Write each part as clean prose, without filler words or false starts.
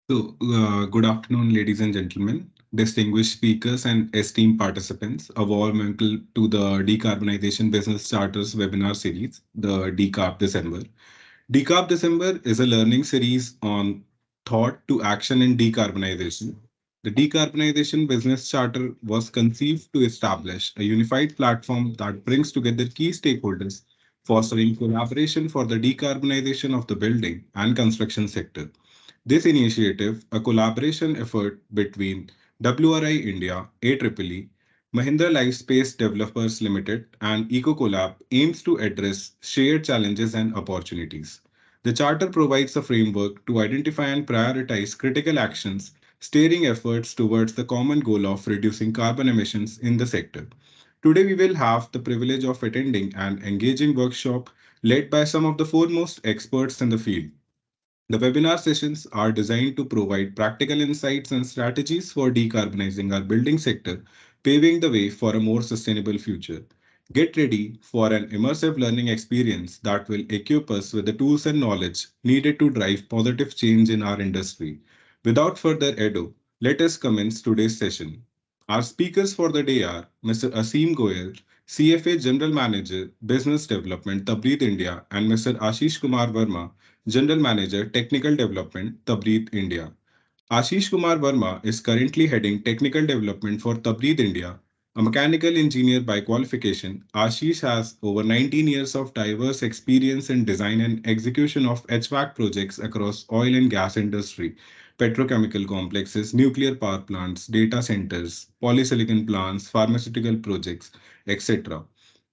Good afternoon, ladies and gentlemen, distinguished speakers, and esteemed participants. A warm welcome to the Decarbonization Business Charters webinar series, the Decarb December. Decarb December is a learning series on thought to action in decarbonization. The Decarbonization Business Charter was conceived to establish a unified platform that brings together key stakeholders, fostering collaboration for the decarbonization of the building and construction sector. This initiative, a collaboration effort between WRI India, AEEE, Mahindra Lifespace Developers Limited, and EcoCollab, aims to address shared challenges and opportunities. The Charter provides a framework to identify and prioritize critical actions, steering efforts towards the common goal of reducing carbon emissions in the sector. Today, we will have the privilege of attending an engaging workshop led by some of the foremost experts in the field. The webinar sessions are designed to provide practical insights and strategies for decarbonizing our building sector, paving the way for a more sustainable future. Get ready for an immersive learning experience that will equip us with the tools and knowledge needed to drive positive change in our industry. Without further ado, let us commence today's session. Our speakers for the day are Mr. Asim Goyal, CFA General Manager, Business Development, Tabreed India, and Mr. Ashish Kumar Verma, General Manager, Technical Development, Tabreed India. Ashish Kumar Verma is currently heading Technical Development for Tabreed India. A mechanical engineer by qualification, Ashish has over 19 years of diverse experience in design and execution of HVAC projects across oil and gas industry, petrochemical complexes, nuclear power plants, data centers, polysilicon plants, pharmaceutical projects, etc.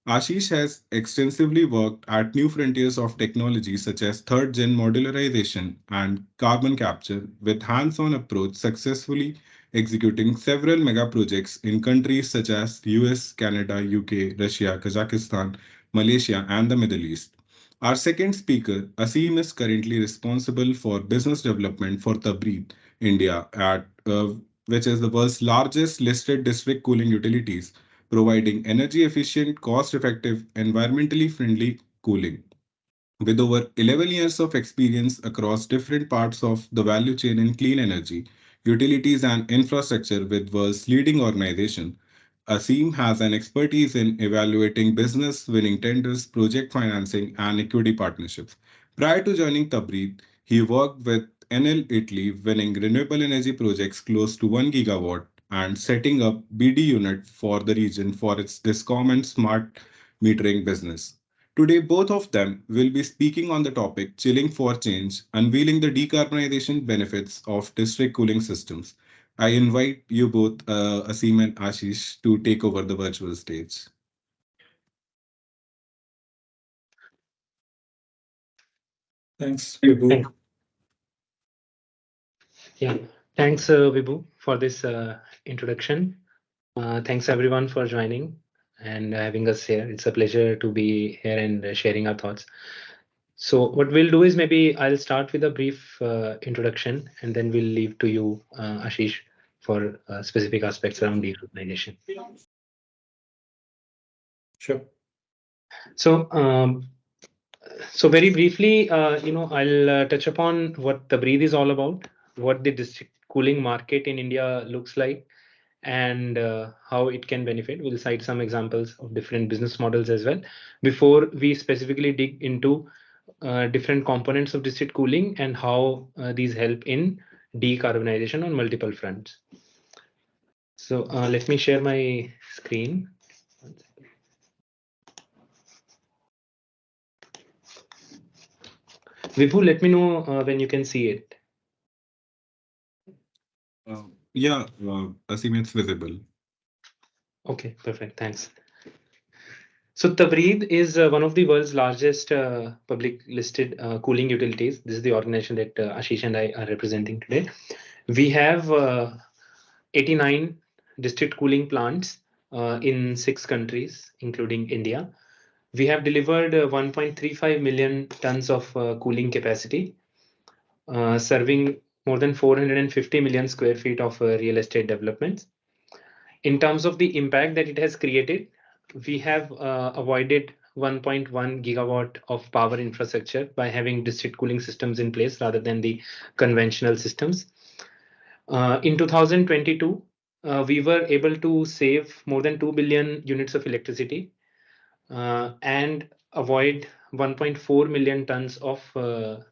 Ashish has extensively worked at new frontiers of technology such as third gen modularization and carbon capture, with hands on approach successfully executing several mega projects in countries such as US, Canada, UK, Russia, Kazakhstan, Malaysia, and the Middle East. Our second speaker, Asim, is currently responsible for business development for Tabreed, India, which is the world's largest listed district cooling utilities, providing energy efficient, cost effective, environmentally friendly cooling. With over 11 years of experience across different parts of the value chain in clean energy, utilities, and infrastructure with world's leading organization, Asim has an expertise in evaluating business winning tenders, project financing, and equity partnerships. Prior to joining Tabreed, he worked with Enel Italy, winning renewable energy projects close to 1 gigawatt and setting up BD unit for the region for its discom and smart metering business. Today, both of them will be speaking on the topic Chilling for Change, unveiling the decarbonization benefits of district cooling systems. I invite you both, Asim and Ashish, to take over the virtual stage. Thanks, Vibhu. Yeah, thanks, Vibhu, for this introduction. Thanks everyone for joining and having us here. It's a pleasure to be here and sharing our thoughts. So what we'll do is maybe I'll start with a brief introduction and then we'll leave to you, Ashish, for specific aspects around decarbonization. Sure. So, so very briefly, I'll touch upon what the breathe is all about, what the district cooling market in India looks like, and how it can benefit. We'll cite some examples of different business models as well before we specifically dig into different components of district cooling and how these help in decarbonization on multiple fronts. So let me share my screen. Vibhu, let me know when you can see it. Asim, it's visible. Okay, perfect. Thanks. So Tabreed is one of the world's largest public listed cooling utilities. This is the organization that Ashish and I are representing today. We have 89 district cooling plants in 6 countries, including India. We have delivered 1.35 million tons of cooling capacity, serving more than 450 million square feet of real estate developments. In terms of the impact that it has created, we have avoided 1.1 gigawatt of power infrastructure by having district cooling systems in place rather than the conventional systems. In 2022, we were able to save more than 2 billion units of electricity and avoid 1.4 million tons of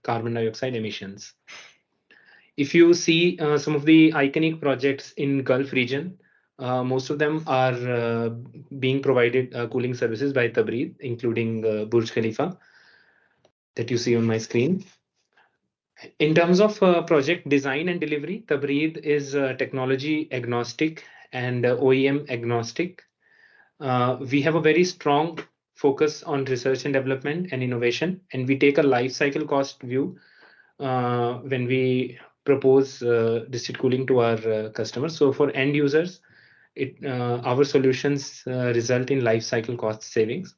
carbon dioxide emissions. If you see some of the iconic projects in Gulf region, most of them are being provided cooling services by Tabreed, including Burj Khalifa that you see on my screen. In terms of project design and delivery, Tabreed is technology agnostic and OEM agnostic. We have a very strong focus on research and development and innovation, and we take a life cycle cost view when we propose district cooling to our customers. So for end users, our solutions result in life cycle cost savings.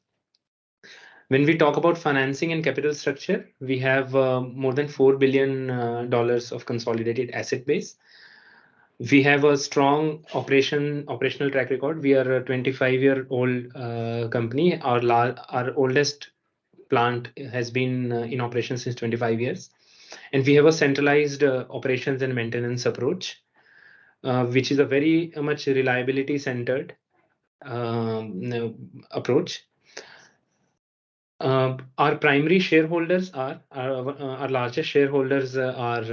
When we talk about financing and capital structure, we have more than $4 billion of consolidated asset base. We have a strong operational track record. We are a 25-year-old company. Our oldest plant has been in operation since 25 years. And we have a centralized operations and maintenance approach, which is a very much reliability centered approach. Our primary shareholders are our largest shareholders are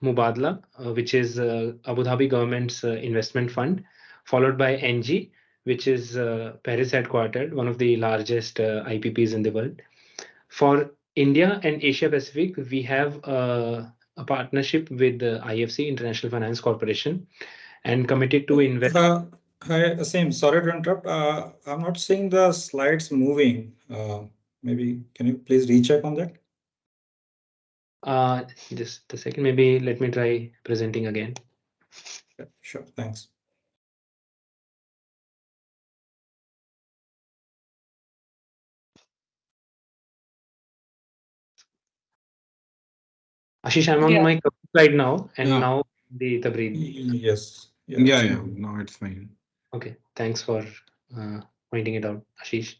Mubadala, which is Abu Dhabi government's investment fund, followed by NG, which is Paris headquartered, one of the largest IPPs in the world. For India and Asia Pacific, we have a partnership with the IFC, International Finance Corporation, and committed to invest. Hi, Asim. Sorry to interrupt. I'm not seeing the slides moving. Maybe can you please recheck on that? Just a second. Maybe let me try presenting again. Yeah, sure. Thanks. Ashish, I'm on my slide now, and now the Tabreed. Yes. Yeah. No, it's fine. Okay. Thanks for pointing it out, Ashish.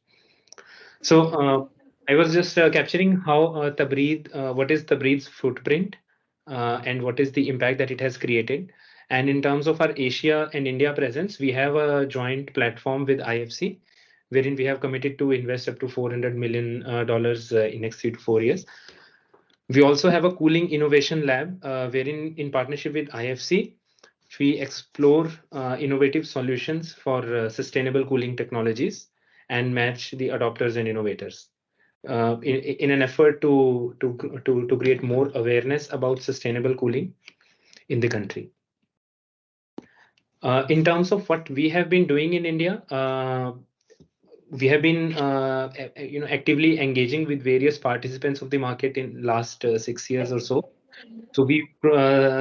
So I was just capturing how Tabreed, what is Tabreed's footprint and what is the impact that it has created. And in terms of our Asia and India presence, we have a joint platform with IFC, wherein we have committed to invest up to $400 million in next 3 to 4 years. We also have a cooling innovation lab, wherein in partnership with IFC, we explore innovative solutions for sustainable cooling technologies and match the adopters and innovators in an effort to create more awareness about sustainable cooling in the country. In terms of what we have been doing in India, we have been actively engaging with various participants of the market in last 6 years or so. So we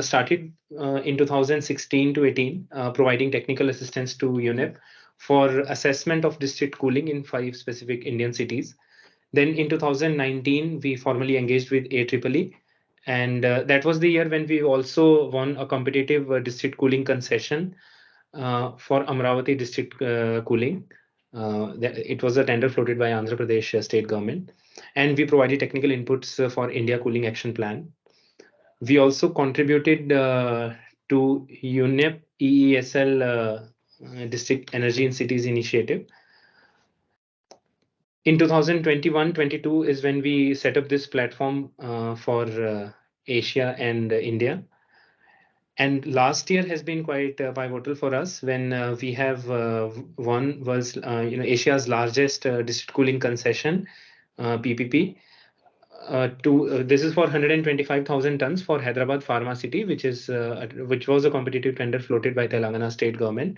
started in 2016 to 18, providing technical assistance to UNEP for assessment of district cooling in 5 specific Indian cities. Then in 2019, we formally engaged with AEEE, and that was the year when we also won a competitive district cooling concession for Amravati district cooling. It was a tender floated by Andhra Pradesh state government, and we provided technical inputs for India Cooling Action Plan. We also contributed to UNEP EESL District Energy in Cities initiative. In 2021-22 is when we set up this platform for Asia and India. And last year has been quite pivotal for us when we have won was Asia's largest district cooling concession, PPP. This is for 125,000 tons for Hyderabad Pharma City, which was a competitive tender floated by Telangana state government.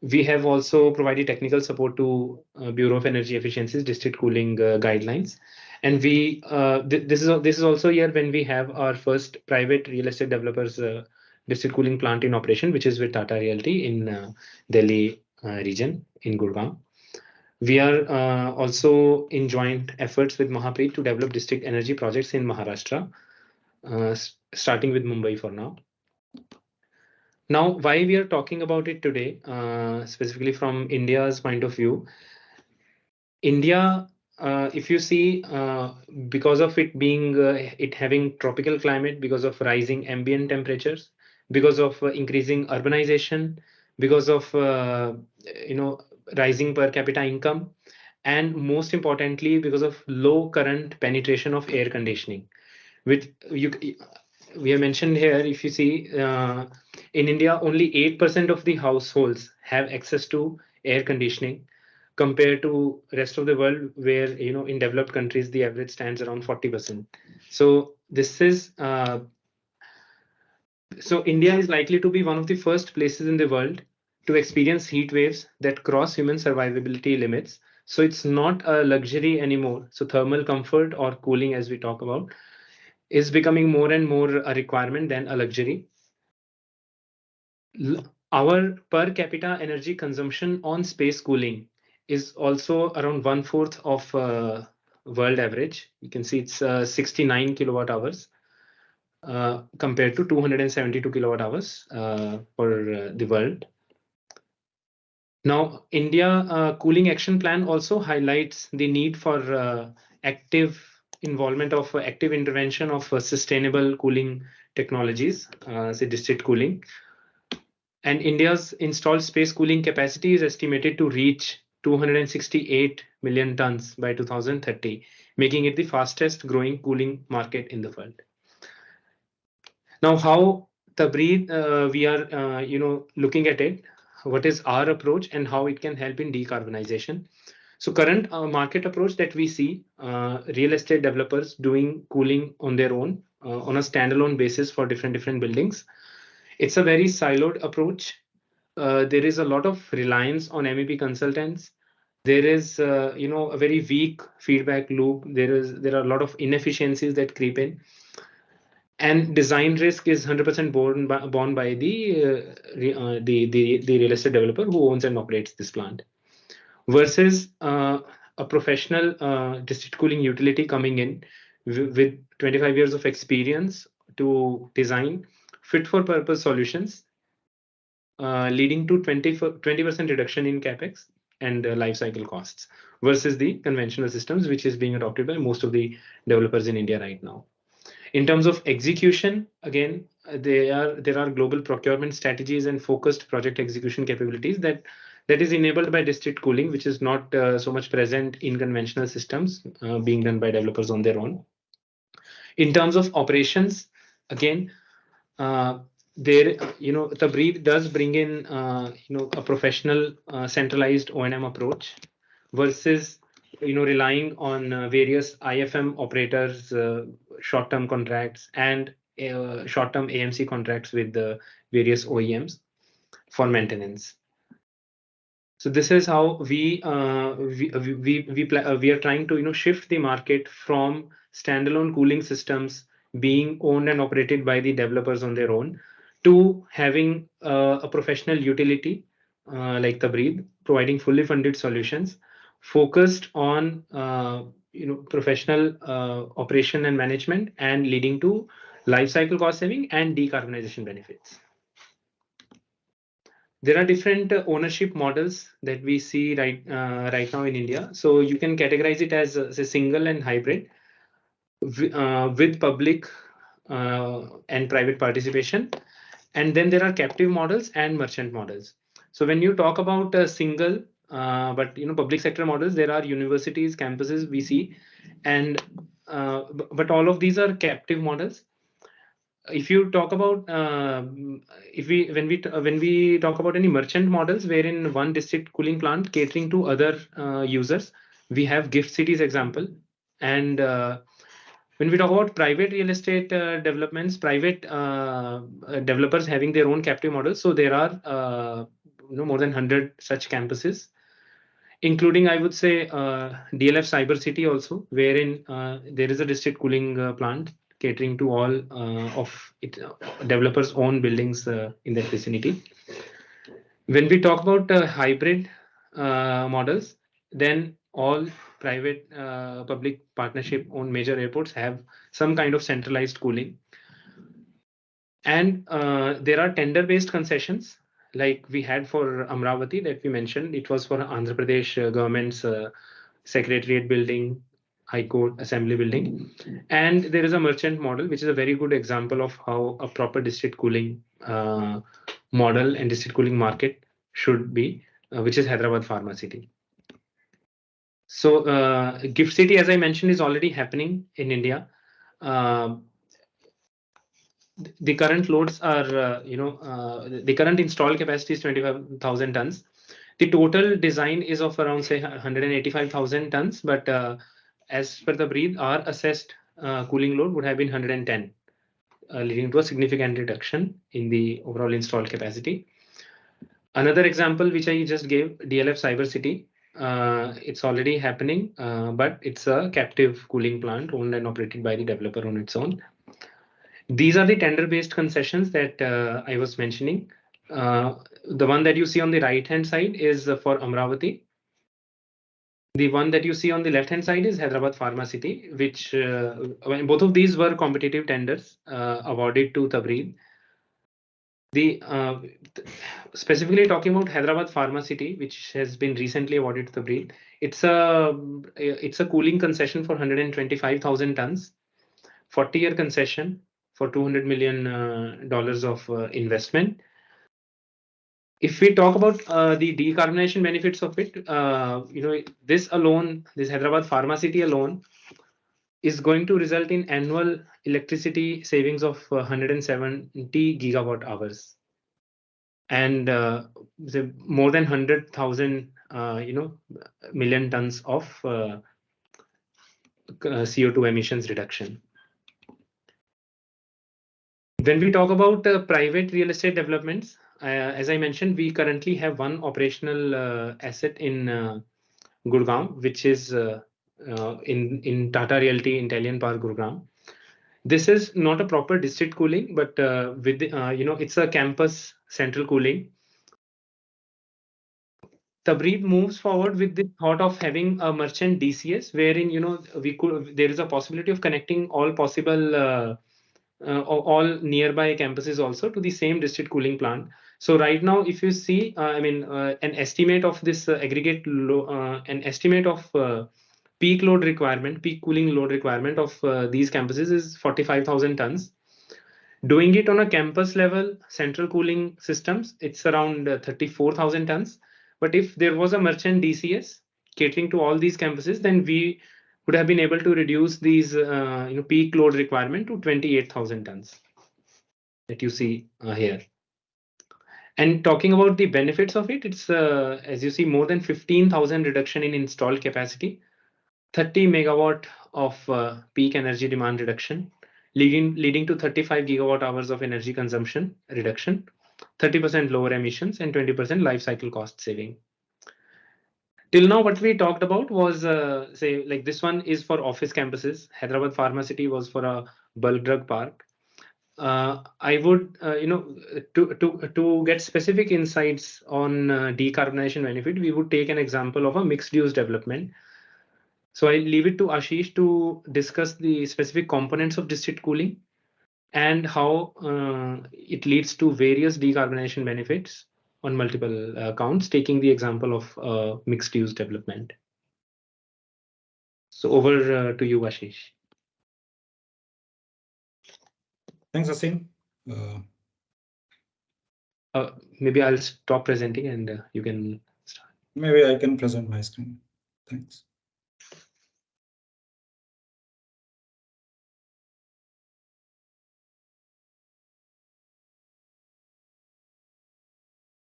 We have also provided technical support to Bureau of Energy Efficiency's district cooling guidelines. And this is also a year when we have our first private real estate developers district cooling plant in operation, which is with Tata Realty in Delhi region in Gurgaon. We are also in joint efforts with Mahapreet to develop district energy projects in Maharashtra, starting with Mumbai for now. Now, why we are talking about it today, specifically from India's point of view, India, if you see, because of it being it having tropical climate, because of rising ambient temperatures, because of increasing urbanization, because of rising per capita income, and most importantly because of low current penetration of air conditioning, which we have mentioned here. If you see, in India only 8% of the households have access to air conditioning, compared to rest of the world, where in developed countries the average stands around 40%. So this is so India is likely to be one of the first places in the world to experience heat waves that cross human survivability limits. So it's not a luxury anymore. So thermal comfort or cooling, as we talk about, is becoming more and more a requirement than a luxury. Our per capita energy consumption on space cooling is also around 1/4 of world average. You can see it's 69 kilowatt hours. Compared to 272 kilowatt hours for the world. Now, India Cooling Action Plan also highlights the need for active involvement of active intervention of sustainable cooling technologies, say district cooling. And India's installed space cooling capacity is estimated to reach 268 million tons by 2030, making it the fastest growing cooling market in the world. Now, how Tabreed, we are looking at it, what is our approach and how it can help in decarbonization. So current market approach that we see, real estate developers doing cooling on their own on a standalone basis for different buildings. It's a very siloed approach. There is a lot of reliance on MEP consultants. There is a very weak feedback loop. There are a lot of inefficiencies that creep in. And design risk is 100% borne by the real estate developer who owns and operates this plant, versus a professional district cooling utility coming in with 25 years of experience to design fit for purpose solutions, leading to 20% reduction in capex and life cycle costs, versus the conventional systems which is being adopted by most of the developers in India right now. In terms of execution, again, there are global procurement strategies and focused project execution capabilities that is enabled by district cooling, which is not so much present in conventional systems being done by developers on their own. In terms of operations, again, Tabreed does bring in a professional centralized O&M approach, versus relying on various IFM operators, short-term contracts and short-term AMC contracts with the various OEMs for maintenance. So this is how we are trying to shift the market from standalone cooling systems being owned and operated by the developers on their own to having a professional utility like Tabreed, providing fully funded solutions focused on professional operation and management, and leading to life cycle cost saving and decarbonization benefits. There are different ownership models that we see right now in India. So you can categorize it as a single and hybrid with public and private participation. And then there are captive models and merchant models. So when you talk about a single but public sector models, there are universities, campuses we see, and but all of these are captive models. If you talk about when we talk about any merchant models, wherein one district cooling plant catering to other users, we have gift cities example. And when we talk about private real estate developments, private developers having their own captive models, so there are more than 100 such campuses, including, I would say, DLF Cyber City also, wherein there is a district cooling plant catering to all of it, developers' own buildings in that vicinity. When we talk about hybrid models, then all private public partnership owned major airports have some kind of centralized cooling. And there are tender-based concessions, like we had for Amravati that we mentioned. It was for Andhra Pradesh government's secretariat building, High Court Assembly Building. And there is a merchant model, which is a very good example of how a proper district cooling model and district cooling market should be, which is Hyderabad Pharma City. So Gift City, as I mentioned, is already happening in India. The current loads are, the current installed capacity is 25,000 tons. The total design is of around, say, 185,000 tons, but as per the brief, our assessed cooling load would have been 110, leading to a significant reduction in the overall installed capacity. Another example which I just gave, DLF Cyber City, it's already happening, but it's a captive cooling plant owned and operated by the developer on its own. These are the tender-based concessions that I was mentioning. The one that you see on the right-hand side is for Amravati. The one that you see on the left-hand side is Hyderabad Pharma City, which both of these were competitive tenders awarded to Tabreed. Specifically talking about Hyderabad Pharma City, which has been recently awarded to Tabreed, it's a cooling concession for 125,000 tons, 40-year concession for $200 million of investment. If we talk about the decarbonization benefits of it, this Hyderabad Pharma City alone is going to result in annual electricity savings of 170 gigawatt hours, and more than 100,000 million tons of CO2 emissions reduction. When we talk about private real estate developments, as I mentioned, we currently have one operational asset in Gurgaon, which is in Tata Realty Intellian Park, Gurgaon. This is not a proper district cooling, but it's a campus central cooling. Tabreed moves forward with the thought of having a merchant DCS, wherein there is a possibility of connecting all possible all nearby campuses also to the same district cooling plant. So right now, if you see, an estimate of this aggregate, an estimate of peak cooling load requirement of these campuses is 45,000 tons. Doing it on a campus level, central cooling systems, it's around 34,000 tons. But if there was a merchant DCS catering to all these campuses, then we would have been able to reduce these peak load requirement to 28,000 tons that you see here. And talking about the benefits of it, it's as you see, more than 15,000 reduction in installed capacity, 30 megawatt of peak energy demand reduction, leading to 35 gigawatt hours of energy consumption reduction, 30% lower emissions, and 20% life cycle cost saving. Till now, what we talked about was, say, like this one is for office campuses. Hyderabad Pharma City was for a bulk drug park. I would, to get specific insights on decarbonization benefit, we would take an example of a mixed-use development. So I leave it to Ashish to discuss the specific components of district cooling and how it leads to various decarbonization benefits on multiple counts, taking the example of mixed-use development. So over to you, Ashish. Thanks, Asim. Maybe I'll stop presenting and you can start. Maybe I can present my screen. Thanks.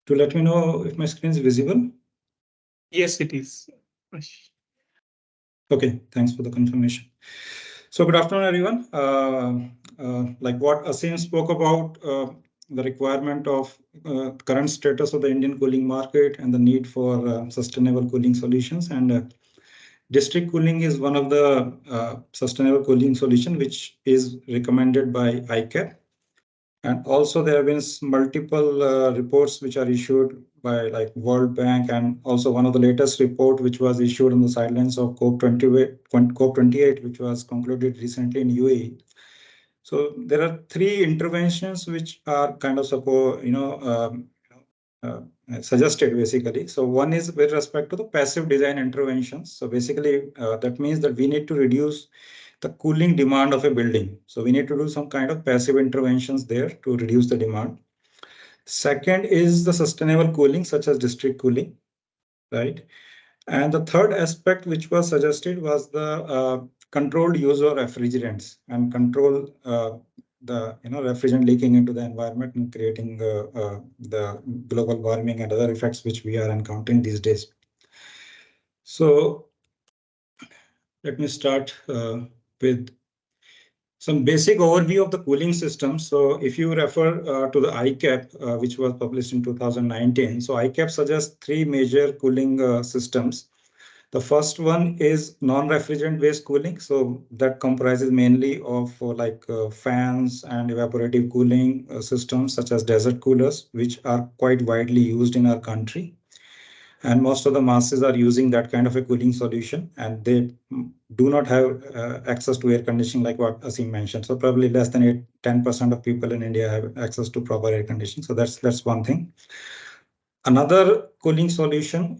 To let me know if my screen is visible. Yes, it is. Okay, thanks for the confirmation. So good afternoon, everyone. Like what Asim spoke about, the requirement of current status of the Indian cooling market and the need for sustainable cooling solutions. And district cooling is one of the sustainable cooling solution which is recommended by ICAP. And also there have been multiple reports which are issued by like World Bank, and also one of the latest report which was issued on the sidelines of COP28, which was concluded recently in UAE. So there are three interventions which are kind of support, suggested basically. So one is with respect to the passive design interventions. So basically that means that we need to reduce the cooling demand of a building. So we need to do some kind of passive interventions there to reduce the demand. Second is the sustainable cooling, such as district cooling, right? And the third aspect which was suggested was the controlled use of refrigerants and control the refrigerant leaking into the environment and creating the global warming and other effects which we are encountering these days. So let me start with some basic overview of the cooling system. So if you refer to the ICAP, which was published in 2019, so ICAP suggests three major cooling systems. The first one is non-refrigerant based cooling. So that comprises mainly of fans and evaporative cooling systems such as desert coolers, which are quite widely used in our country. And most of the masses are using that kind of a cooling solution, and they do not have access to air conditioning like what Asim mentioned. So probably less than 10% of people in India have access to proper air conditioning. So that's one thing. Another cooling solution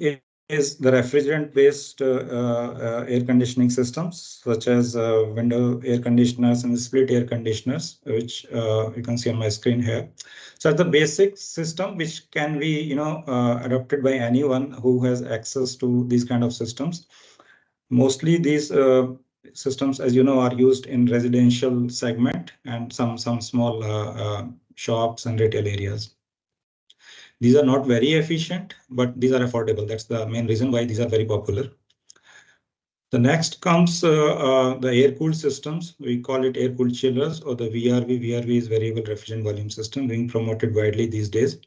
is the refrigerant-based air conditioning systems, such as window air conditioners and split air conditioners, which you can see on my screen here. So the basic system, which can be adopted by anyone who has access to these kind of systems. Mostly these systems, as you know, are used in residential segment and some small shops and retail areas. These are not very efficient, but these are affordable. That's the main reason why these are very popular. The next comes the air-cooled systems. We call it air-cooled chillers, or the VRV. VRV is variable refrigerant volume system, being promoted widely these days.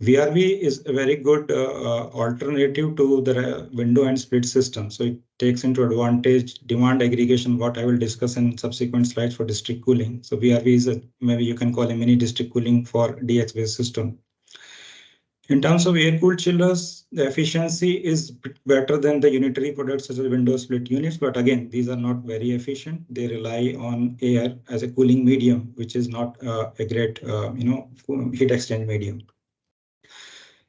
VRV is a very good alternative to the window and split system. So it takes into advantage demand aggregation, what I will discuss in subsequent slides for district cooling. So VRV is maybe you can call a mini district cooling for DX-based system. In terms of air-cooled chillers, the efficiency is better than the unitary products such as window split units. But again, these are not very efficient. They rely on air as a cooling medium, which is not a great heat exchange medium.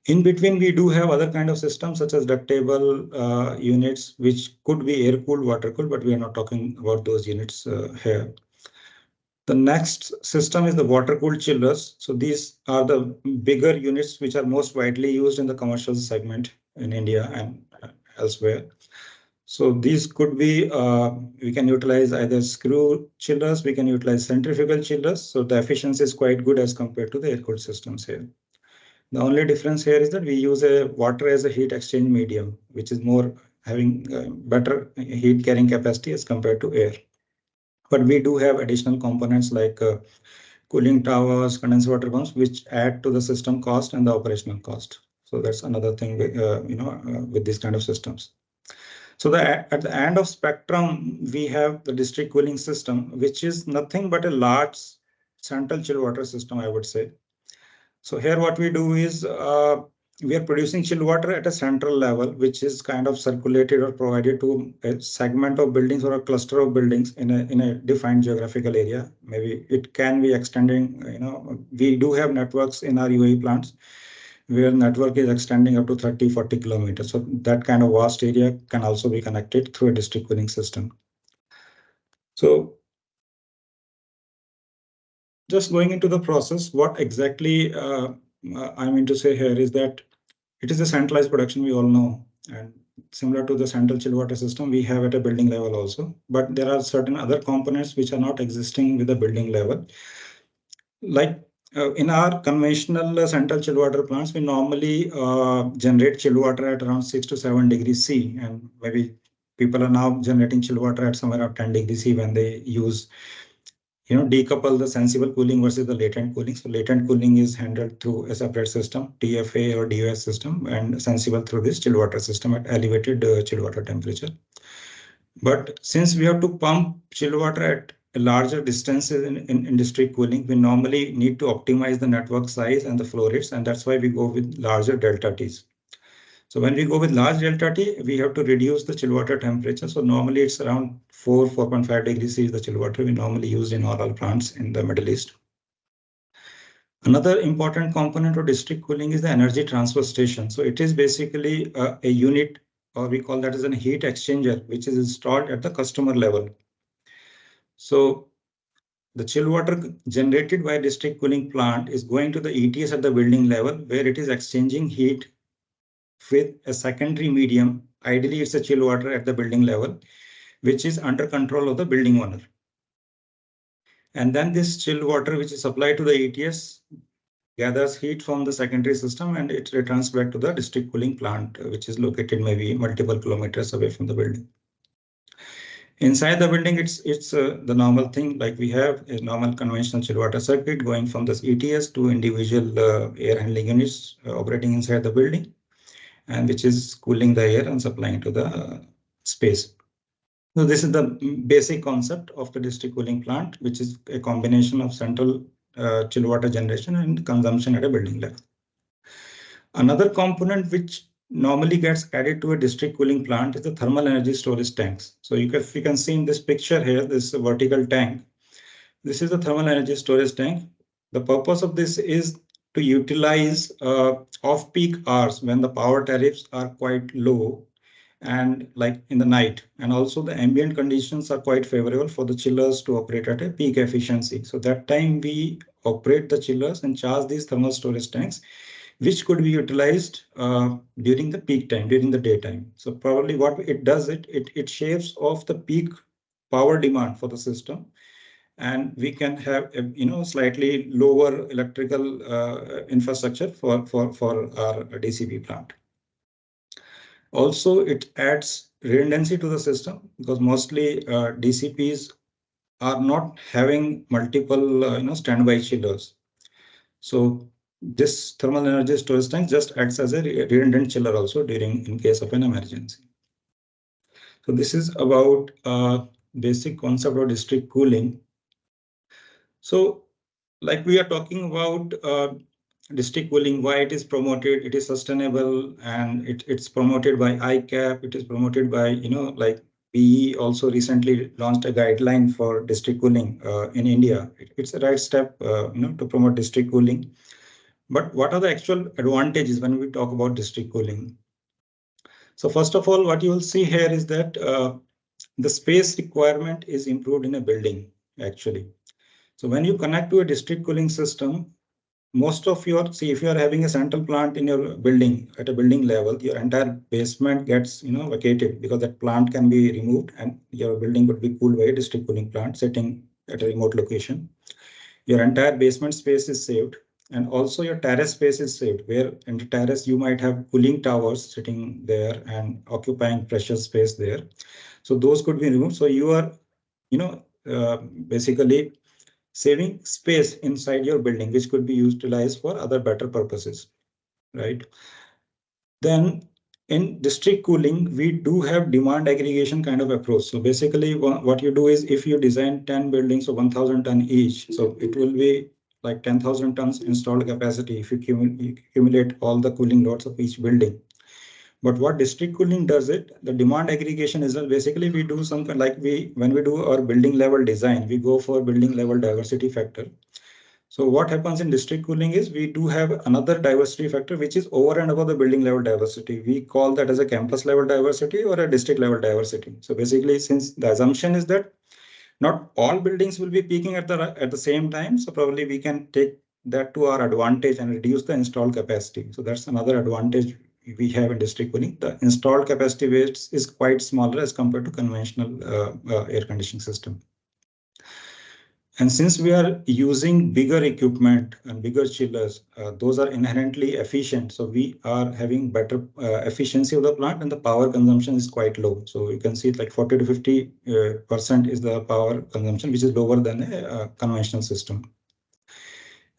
In between, we do have other kind of systems such as ductable units, which could be air-cooled, water-cooled, but we are not talking about those units here. The next system is the water-cooled chillers. So these are the bigger units which are most widely used in the commercial segment in India and elsewhere. So these could be, we can utilize either screw chillers, we can utilize centrifugal chillers. So the efficiency is quite good as compared to the air-cooled systems here. The only difference here is that we use water as a heat exchange medium, which is more having better heat carrying capacity as compared to air. But we do have additional components like cooling towers, condenser water pumps, which add to the system cost and the operational cost. So that's another thing with these kind of systems. So at the end of spectrum, we have the district cooling system, which is nothing but a large central chill water system, I would say. So here what we do is we are producing chill water at a central level, which is kind of circulated or provided to a segment of buildings or a cluster of buildings in a defined geographical area. Maybe it can be extending, we do have networks in our UAE plants where network is extending up to 30, 40 kilometers. So that kind of vast area can also be connected through a district cooling system. So just going into the process, what exactly I mean to say here is that it is a centralized production, we all know, and similar to the central chill water system, we have at a building level also. But there are certain other components which are not existing with the building level. Like in our conventional central chill water plants, we normally generate chill water at around 6 to 7 degrees C, and maybe people are now generating chill water at somewhere around 10 degrees C when they use decouple the sensible cooling versus the latent cooling. So latent cooling is handled through a separate system, TFA or DOS system, and sensible through this chill water system at elevated chill water temperature. But since we have to pump chill water at larger distances in district cooling, we normally need to optimize the network size and the flow rates, and that's why we go with larger delta Ts. So when we go with large delta T, we have to reduce the chill water temperature. So normally it's around 4.5 degrees C is the chill water we normally use in all our plants in the Middle East. Another important component of district cooling is the energy transfer station. So it is basically a unit, or we call that as a heat exchanger, which is installed at the customer level. So the chill water generated by a district cooling plant is going to the ETS at the building level, where it is exchanging heat with a secondary medium. Ideally, it's a chill water at the building level, which is under control of the building owner. And then this chill water, which is supplied to the ETS, gathers heat from the secondary system and it returns back to the district cooling plant, which is located maybe multiple kilometers away from the building. Inside the building, it's the normal thing, like we have a normal conventional chill water circuit going from this ETS to individual air handling units operating inside the building, and which is cooling the air and supplying to the space. So this is the basic concept of the district cooling plant, which is a combination of central chill water generation and consumption at a building level. Another component which normally gets added to a district cooling plant is the thermal energy storage tanks. So you can see in this picture here, this vertical tank. This is the thermal energy storage tank. The purpose of this is to utilize off-peak hours when the power tariffs are quite low and like in the night, and also the ambient conditions are quite favorable for the chillers to operate at a peak efficiency. So that time we operate the chillers and charge these thermal storage tanks, which could be utilized during the peak time, during the daytime. So probably what it does, it shaves off the peak power demand for the system, and we can have a slightly lower electrical infrastructure for our DCP plant. Also, it adds redundancy to the system because mostly DCPs are not having multiple standby chillers. So this thermal energy storage tank just acts as a redundant chiller also in case of an emergency. So this is about basic concept of district cooling. So like we are talking about district cooling, why it is promoted, it is sustainable, and it's promoted by ICAP, it is promoted by, like BE also recently launched a guideline for district cooling in India. It's a right step, to promote district cooling. But what are the actual advantages when we talk about district cooling? So first of all, what you will see here is that the space requirement is improved in a building, actually. So when you connect to a district cooling system, most of if you are having a central plant in your building at a building level, your entire basement gets vacated because that plant can be removed and your building would be cooled by a district cooling plant sitting at a remote location. Your entire basement space is saved, and also your terrace space is saved, where in the terrace you might have cooling towers sitting there and occupying precious space there. So those could be removed. So you are basically saving space inside your building, which could be utilized for other better purposes, right? Then in district cooling, we do have demand aggregation kind of approach. So basically what you do is if you design 10 buildings of 1,000 ton each, so it will be like 10,000 tons installed capacity if you accumulate all the cooling loads of each building. But what district cooling does the demand aggregation is basically we do something like when we do our building level design, we go for building level diversity factor. So what happens in district cooling is we do have another diversity factor, which is over and above the building level diversity. We call that as a campus level diversity or a district level diversity. So basically, since the assumption is that not all buildings will be peaking at the same time, so probably we can take that to our advantage and reduce the installed capacity. So that's another advantage we have in district cooling. The installed capacity waste is quite smaller as compared to conventional air conditioning system. And since we are using bigger equipment and bigger chillers, those are inherently efficient. So we are having better efficiency of the plant, and the power consumption is quite low. So you can see like 40 to 50% is the power consumption, which is lower than a conventional system.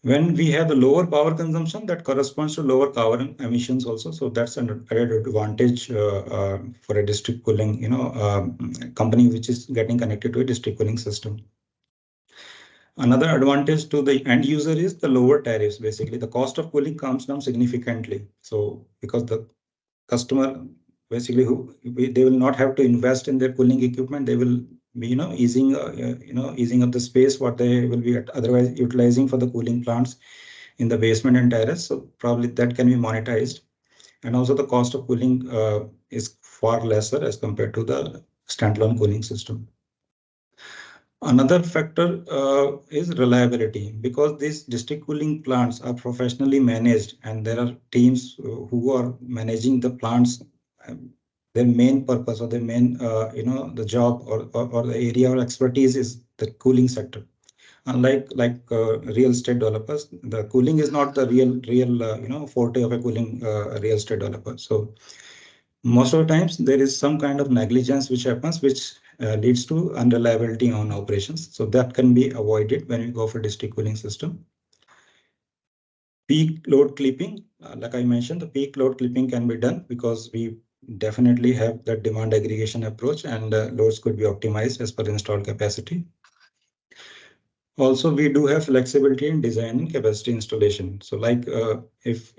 When we have the lower power consumption, that corresponds to lower carbon emissions also. So that's an added advantage for a district cooling, company which is getting connected to a district cooling system. Another advantage to the end user is the lower tariffs. Basically, the cost of cooling comes down significantly. So because the customer basically they will not have to invest in their cooling equipment, they will be easing up the space what they will be otherwise utilizing for the cooling plants in the basement and terrace. So probably that can be monetized. And also the cost of cooling is far lesser as compared to the standalone cooling system. Another factor is reliability, because these district cooling plants are professionally managed and there are teams who are managing the plants. Their main purpose or their main, the job or the area of expertise is the cooling sector. Unlike real estate developers, the cooling is not the real forte of a cooling real estate developer. So most of the times there is some kind of negligence which happens, which leads to unreliability on operations. So that can be avoided when we go for district cooling system. Peak load clipping, like I mentioned, the peak load clipping can be done because we definitely have that demand aggregation approach, and loads could be optimized as per installed capacity. Also, we do have flexibility in design and capacity installation. So like if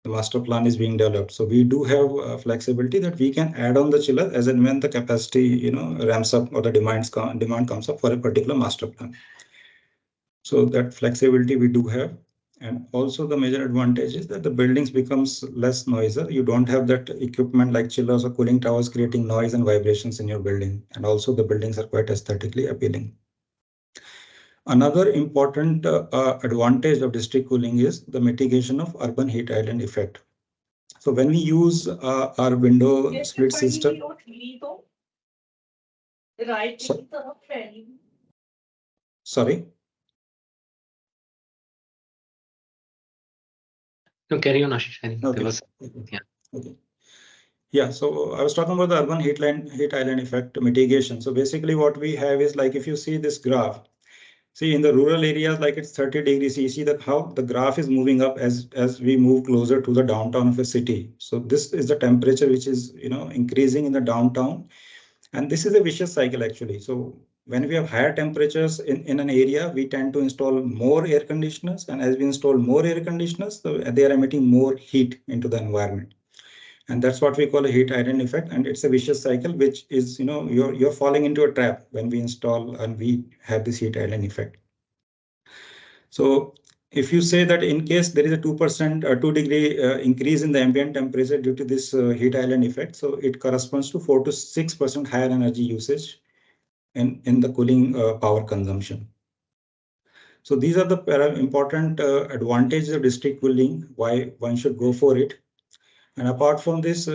the master plan is being developed, so we do have flexibility that we can add on the chiller as and when the capacity ramps up or the demand comes up for a particular master plan. So that flexibility we do have. And also the major advantage is that the buildings becomes less noisy. You don't have that equipment like chillers or cooling towers creating noise and vibrations in your building. And also the buildings are quite aesthetically appealing. Another important advantage of district cooling is the mitigation of urban heat island effect. So when we use our window split system, sorry. No, carry on, Ashish. I think Okay. yeah. Okay. Yeah, so I was talking about the urban heat island effect mitigation. So basically what we have is, like, if you see this graph, see in the rural areas, like it's 30 degrees, you see that how the graph is moving up as we move closer to the downtown of a city. So this is the temperature which is increasing in the downtown. And this is a vicious cycle actually. So when we have higher temperatures in an area, we tend to install more air conditioners. And as we install more air conditioners, so they are emitting more heat into the environment. And that's what we call a heat island effect. And it's a vicious cycle, which is, you're falling into a trap when we install and we have this heat island effect. So if you say that in case there is a 2% or 2-degree increase in the ambient temperature due to this heat island effect, so it corresponds to 4 to 6% higher energy usage in the cooling power consumption. So these are the important advantages of district cooling, why one should go for it. And apart from this,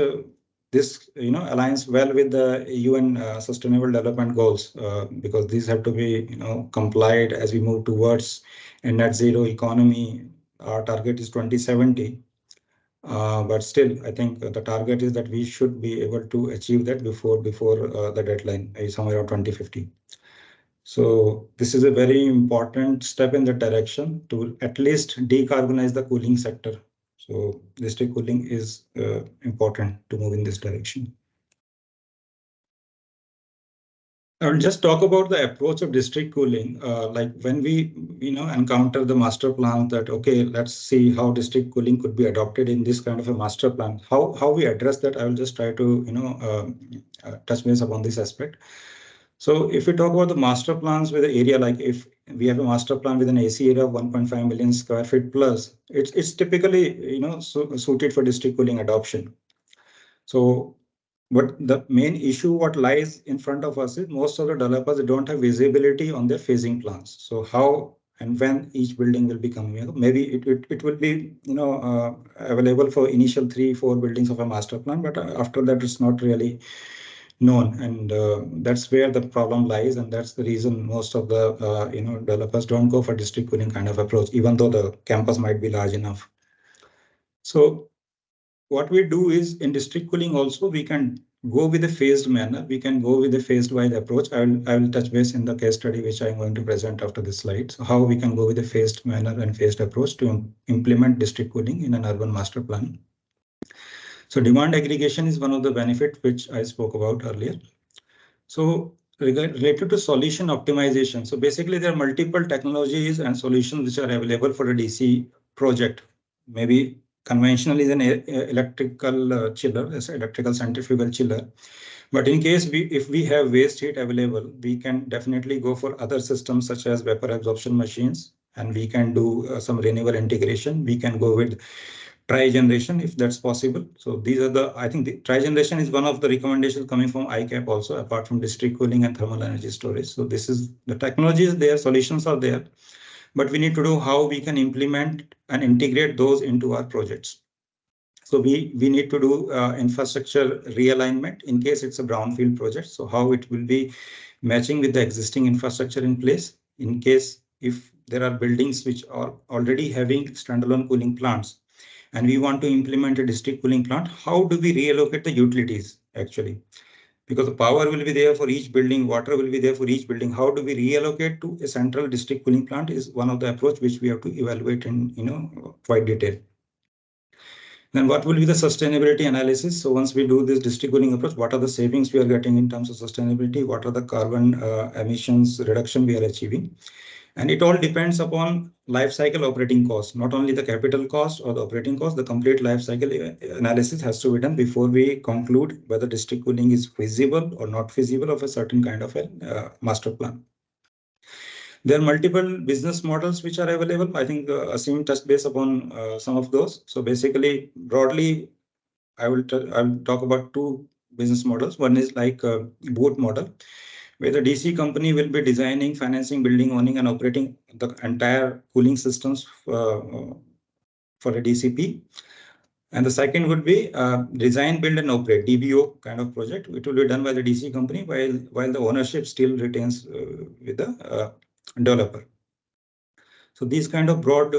this aligns well with the UN Sustainable Development Goals, because these have to be complied as we move towards a net zero economy. Our target is 2070, but still, I think the target is that we should be able to achieve that before the deadline is somewhere around 2050. So this is a very important step in that direction to at least decarbonize the cooling sector. So district cooling is important to move in this direction. I will just talk about the approach of district cooling. Like when we encounter the master plan, that okay, let's see how district cooling could be adopted in this kind of a master plan. How we address that, I will just try to touch base upon this aspect. So if we talk about the master plans with the area, like if we have a master plan with an AC area of 1.5 million square feet plus, it's typically suited for district cooling adoption. So, but the main issue what lies in front of us is most of the developers don't have visibility on their phasing plans. So how and when each building will become, maybe it will be available for initial 3-4 buildings of a master plan, but after that it's not really known, and that's where the problem lies, and that's the reason most of the developers don't go for district cooling kind of approach, even though the campus might be large enough. So what we do is in district cooling also we can go with a phased manner. We can go with a phased wide approach. I will touch base in the case study which I'm going to present after this slide. So how we can go with a phased manner and phased approach to implement district cooling in an urban master plan. So demand aggregation is one of the benefits which I spoke about earlier. So related to solution optimization. So basically there are multiple technologies and solutions which are available for a DC project. Maybe conventional is an electrical chiller, as electrical centrifugal chiller. But in case if we have waste heat available, we can definitely go for other systems such as vapor absorption machines and we can do some renewable integration. We can go with tri-generation if that's possible. So these are the, I think the tri-generation is one of the recommendations coming from ICAP also, apart from district cooling and thermal energy storage. So this is, the technology is there, solutions are there, but we need to do how we can implement and integrate those into our projects. So we need to do infrastructure realignment in case it's a brownfield project. So how it will be matching with the existing infrastructure in place in case if there are buildings which are already having standalone cooling plants and we want to implement a district cooling plant, how do we reallocate the utilities actually? Because the power will be there for each building, water will be there for each building. How do we reallocate to a central district cooling plant is one of the approach which we have to evaluate in quite detail. Then what will be the sustainability analysis? So once we do this district cooling approach, what are the savings we are getting in terms of sustainability? What are the carbon emissions reduction we are achieving? And it all depends upon life cycle operating cost, not only the capital cost or the operating cost, the complete life cycle analysis has to be done before we conclude whether district cooling is feasible or not feasible of a certain kind of a master plan. There are multiple business models which are available. I think Asim touched base upon some of those. So basically, broadly, I will talk about two business models. One is like a BOOT model, where the DC company will be designing, financing, building, owning, and operating the entire cooling systems for a DCP. And the second would be design, build, and operate, DBO kind of project. It will be done by the DC company while the ownership still retains with the developer. So these kind of broad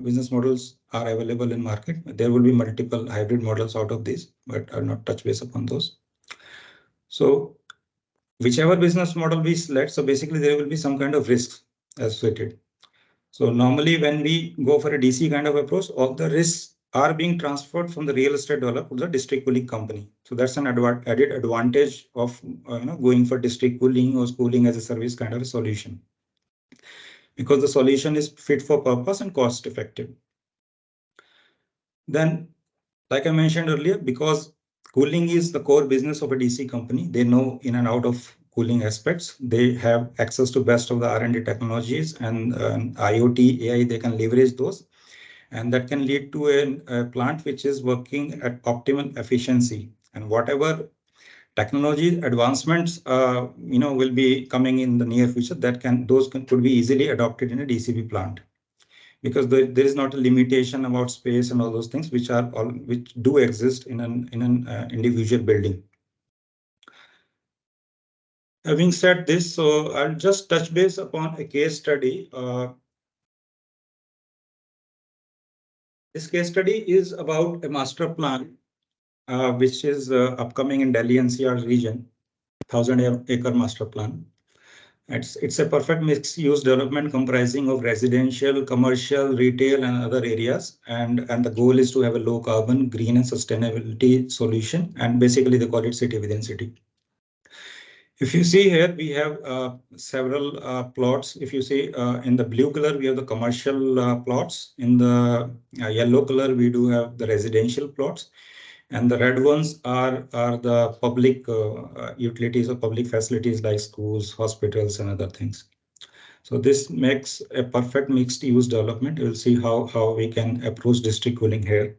business models are available in market. There will be multiple hybrid models out of this, but I'll not touch base upon those. So whichever business model we select, so basically there will be some kind of risks associated. So normally when we go for a DC kind of approach, all the risks are being transferred from the real estate developer to the district cooling company. So that's an added advantage of going for district cooling or cooling as a service kind of a solution, because the solution is fit for purpose and cost effective. Then, like I mentioned earlier, because cooling is the core business of a DC company, they know in and out of cooling aspects. They have access to best of the R&D technologies and IoT, AI, they can leverage those. And that can lead to a plant which is working at optimal efficiency. And whatever technology advancements will be coming in the near future, those could be easily adopted in a DCP plant, because there is not a limitation about space and all those things which do exist in an individual building. Having said this, so I'll just touch base upon a case study. This case study is about a master plan which is upcoming in Delhi NCR region, 1,000-acre master plan. It's a perfect mixed-use development comprising of residential, commercial, retail, and other areas. And the goal is to have a low carbon, green, and sustainability solution. And basically, they call it city within city. If you see here, we have several plots. If you see in the blue color, we have the commercial plots. In the yellow color, we do have the residential plots. And the red ones are the public utilities or public facilities like schools, hospitals, and other things. So this makes a perfect mixed use development. You'll see how we can approach district cooling here.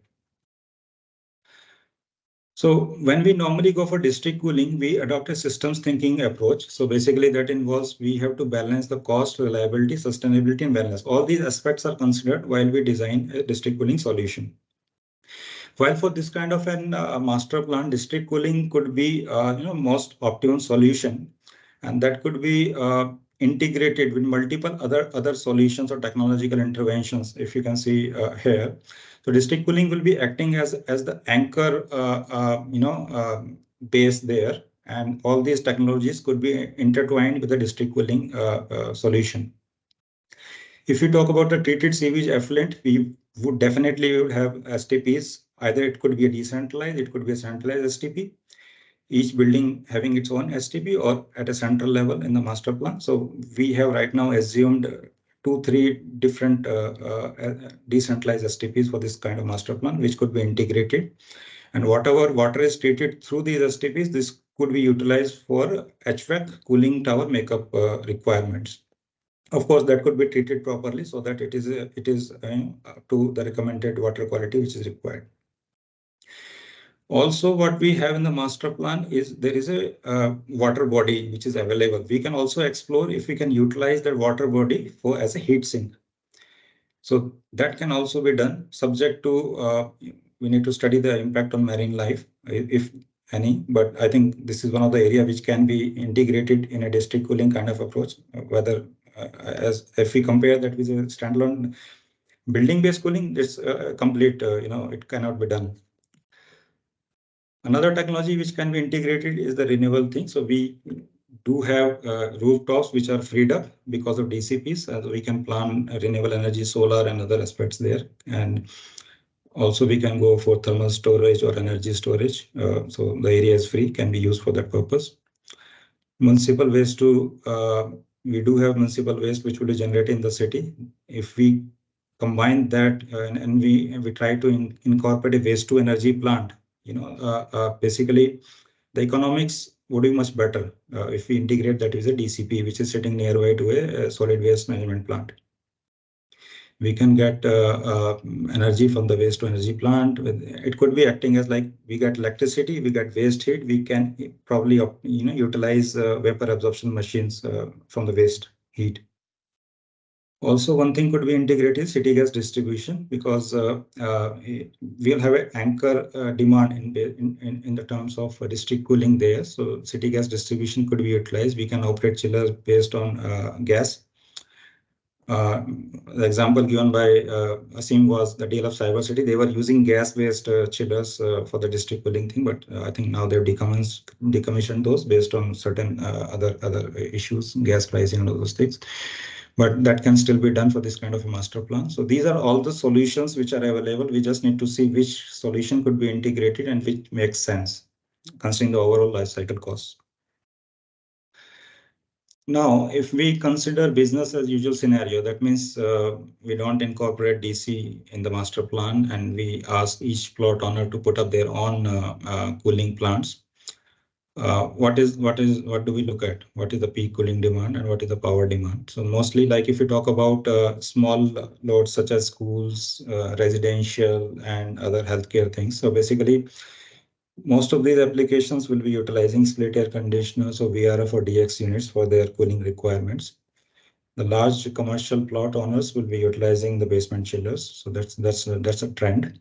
So when we normally go for district cooling, we adopt a systems thinking approach. So basically that involves we have to balance the cost, reliability, sustainability, and wellness. All these aspects are considered while we design a district cooling solution. While for this kind of an master plan, district cooling could be most optimum solution, and that could be integrated with multiple other solutions or technological interventions. If you can see here, so district cooling will be acting as the anchor base there, and all these technologies could be intertwined with the district cooling solution. If you talk about the treated sewage effluent, we would definitely have STPs. Either it could be a decentralized, it could be a centralized STP, each building having its own STP or at a central level in the master plan. So we have right now assumed 2-3 different decentralized STPs for this kind of master plan, which could be integrated. And whatever water is treated through these STPs, this could be utilized for HVAC cooling tower makeup requirements. Of course, that could be treated properly so that it is to the recommended water quality which is required. Also, what we have in the master plan is there is a water body which is available. We can also explore if we can utilize that water body for as a heat sink. So that can also be done, subject to we need to study the impact on marine life, if any. But I think this is one of the area which can be integrated in a district cooling kind of approach. Whether as if we compare that with a standalone building-based cooling, it's complete. It cannot be done. Another technology which can be integrated is the renewable thing. So we do have rooftops which are freed up because of DCPs. So we can plan renewable energy, solar and other aspects there. And also we can go for thermal storage or energy storage. So the area is free, can be used for that purpose. Municipal waste we do have municipal waste which will be generated in the city. If we combine that and we try to incorporate a waste to energy plant, basically the economics would be much better if we integrate that with a DCP, which is sitting nearby to a solid waste management plant. We can get energy from the waste to energy plant. It could be acting as like we get electricity, we get waste heat. We can probably utilize vapor absorption machines from the waste heat. Also, one thing could be integrated city gas distribution, because we'll have an anchor demand in the terms of district cooling there. So city gas distribution could be utilized. We can operate chillers based on gas. The example given by Asim was the deal of Cyber City. They were using gas-based chillers for the district cooling thing, but I think now they've decommissioned those based on certain other issues, gas pricing and all those things. But that can still be done for this kind of a master plan. So these are all the solutions which are available. We just need to see which solution could be integrated and which makes sense, considering the overall life cycle costs. Now, if we consider business as usual scenario, that means we don't incorporate DC in the master plan and we ask each plot owner to put up their own cooling plants. What do we look at? What is the peak cooling demand and what is the power demand? So mostly, like if you talk about small loads such as schools, residential and other healthcare things. So basically, most of these applications will be utilizing split air conditioners or VRF or DX units for their cooling requirements. The large commercial plot owners will be utilizing the basement chillers. So that's a trend.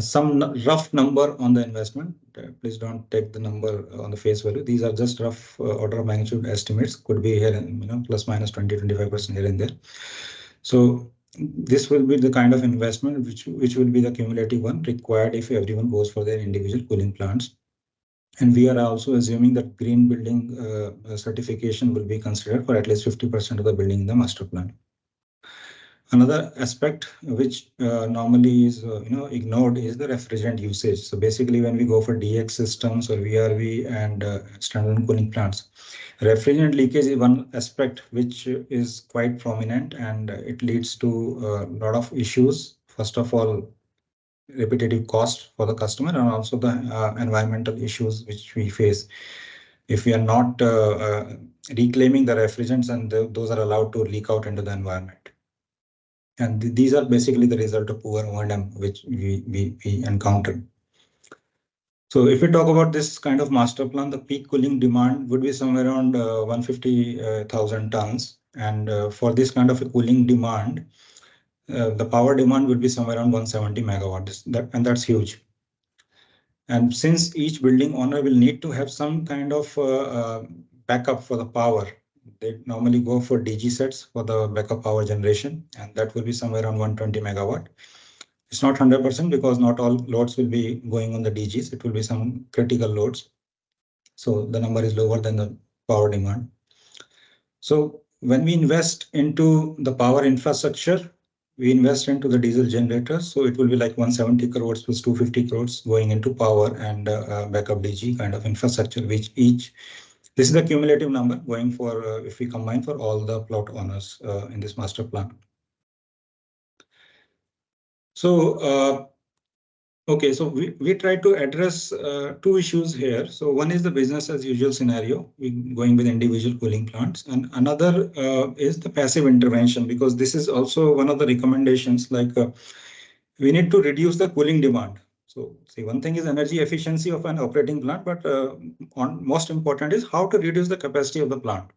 Some rough number on the investment. Please don't take the number on the face value. These are just rough order of magnitude estimates. Could be here, plus minus 20-25% here and there. So this will be the kind of investment which will be the cumulative one required if everyone goes for their individual cooling plants. And we are also assuming that green building certification will be considered for at least 50% of the building in the master plan. Another aspect which normally is ignored is the refrigerant usage. So basically, when we go for DX systems or VRV and standalone cooling plants, refrigerant leakage is one aspect which is quite prominent, and it leads to a lot of issues. First of all, repetitive cost for the customer, and also the environmental issues which we face if we are not reclaiming the refrigerants, and those are allowed to leak out into the environment. And these are basically the result of poor O&M which we encountered. So if we talk about this kind of master plan, the peak cooling demand would be somewhere around 150,000 tons. And for this kind of a cooling demand, the power demand would be somewhere around 170 megawatts, and that's huge. And since each building owner will need to have some kind of backup for the power, they normally go for DG sets for the backup power generation, and that will be somewhere around 120 megawatt. It's not 100% because not all loads will be going on the DGs. It will be some critical loads. So the number is lower than the power demand. So when we invest into the power infrastructure, we invest into the diesel generators. So it will be like 170 crores plus 250 crores going into power and backup DG kind of infrastructure, which this is the cumulative number going for if we combine for all the plot owners in this master plan. So Okay, so we try to address two issues here. So one is the business as usual scenario, we going with individual cooling plants, and another is the passive intervention, because this is also one of the recommendations, like we need to reduce the cooling demand. So see, one thing is energy efficiency of an operating plant, but most important is how to reduce the capacity of the plant.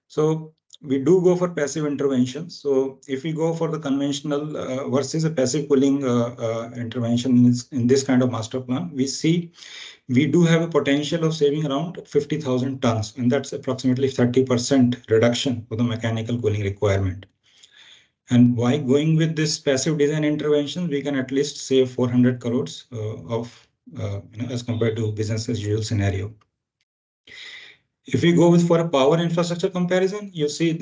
So we do go for passive interventions. So if we go for the conventional versus a passive cooling intervention in this kind of master plan, we see we do have a potential of saving around 50,000 tons, and that's approximately 30% reduction for the mechanical cooling requirement. And by going with this passive design intervention, we can at least save 400 crores as compared to business as usual scenario. If we go with for a power infrastructure comparison, you see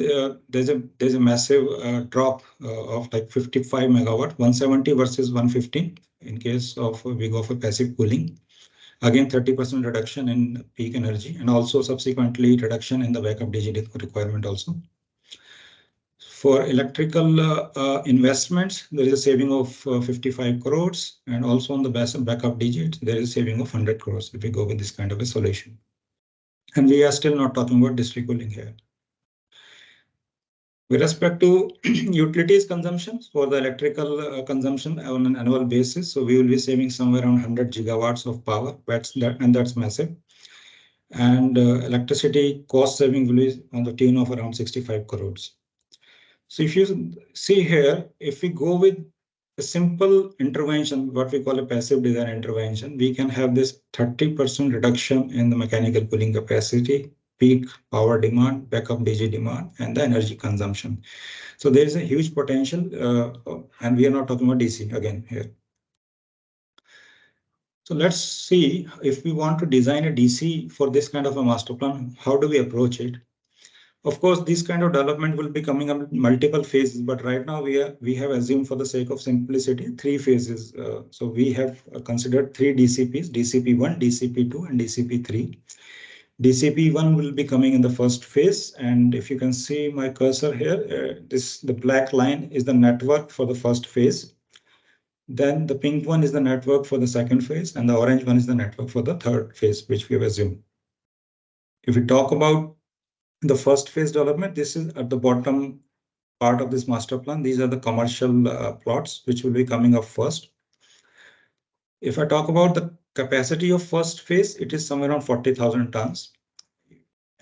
there's a massive drop of like 55 megawatt, 170 versus 115 in case of we go for passive cooling. Again, 30% reduction in peak energy, and also subsequently reduction in the backup DG requirement also. For electrical investments, there is a saving of 55 crores, and also on the backup DG, there is a saving of 100 crores if we go with this kind of a solution. And we are still not talking about district cooling here. With respect to utilities consumption for the electrical consumption on an annual basis, so we will be saving somewhere around 100 gigawatts of power. That's massive. And electricity cost saving will be on the tune of around 65 crores. So if you see here, if we go with a simple intervention, what we call a passive design intervention, we can have this 30% reduction in the mechanical cooling capacity, peak power demand, backup DG demand, and the energy consumption. So there is a huge potential, and we are not talking about DC again here. So let's see, if we want to design a DC for this kind of a master plan, how do we approach it? Of course, this kind of development will be coming up in multiple phases, but right now we have assumed, for the sake of simplicity, 3 phases. So we have considered 3 DCPs: DCP1, DCP2, and DCP3. DCP1 will be coming in the first phase, and if you can see my cursor here, the black line is the network for the first phase. Then the pink one is the network for the second phase, and the orange one is the network for the third phase, which we have assumed. If we talk about the first phase development, this is at the bottom part of this master plan. These are the commercial plots which will be coming up first. If I talk about the capacity of first phase, it is somewhere around 40,000 tons.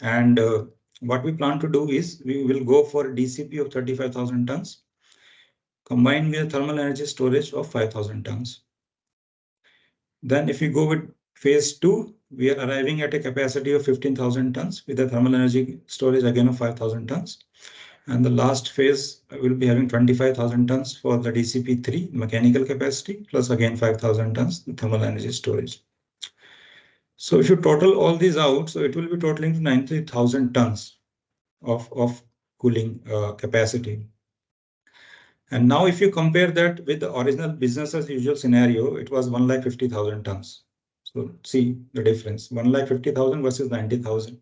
And what we plan to do is we will go for a DCP of 35,000 tons combined with thermal energy storage of 5,000 tons. Then if we go with phase 2, we are arriving at a capacity of 15,000 tons with a thermal energy storage again of 5,000 tons. And the last phase will be having 25,000 tons for the DCP3 mechanical capacity, plus again 5,000 tons thermal energy storage. So if you total all these out, so it will be totaling to 90,000 tons of cooling capacity. And now if you compare that with the original business as usual scenario, it was 150,000 tons. So see the difference, 150,000 versus 90,000.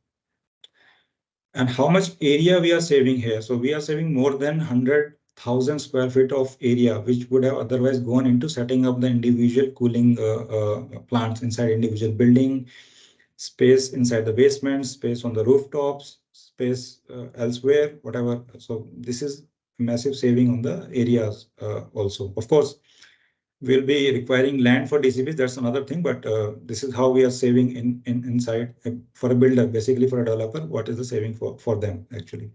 And how much area we are saving here? So we are saving more than 100,000 square feet of area, which would have otherwise gone into setting up the individual cooling plants inside individual building, space inside the basement, space on the rooftops, space elsewhere, whatever. So this is massive saving on the areas also. Of course, we'll be requiring land for DCPs. That's another thing, but this is how we are saving inside for a builder, basically for a developer. What is the saving for them actually?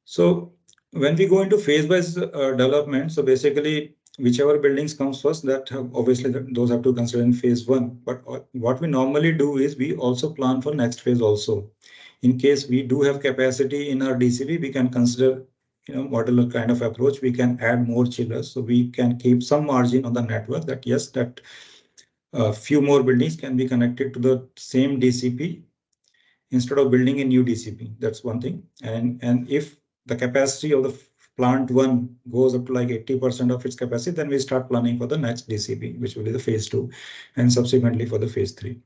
So when we go into phase-wise development, so basically whichever buildings comes first, that obviously those have to consider in phase 1. But what we normally do is we also plan for next phase also. In case we do have capacity in our DCP, we can consider modular kind of approach. We can add more chillers, so we can keep some margin on the network that yes, that a few more buildings can be connected to the same DCP instead of building a new DCP. That's one thing. And if the capacity of the plant 1 goes up to like 80% of its capacity, then we start planning for the next DCP, which will be the phase 2, and subsequently for the phase 3.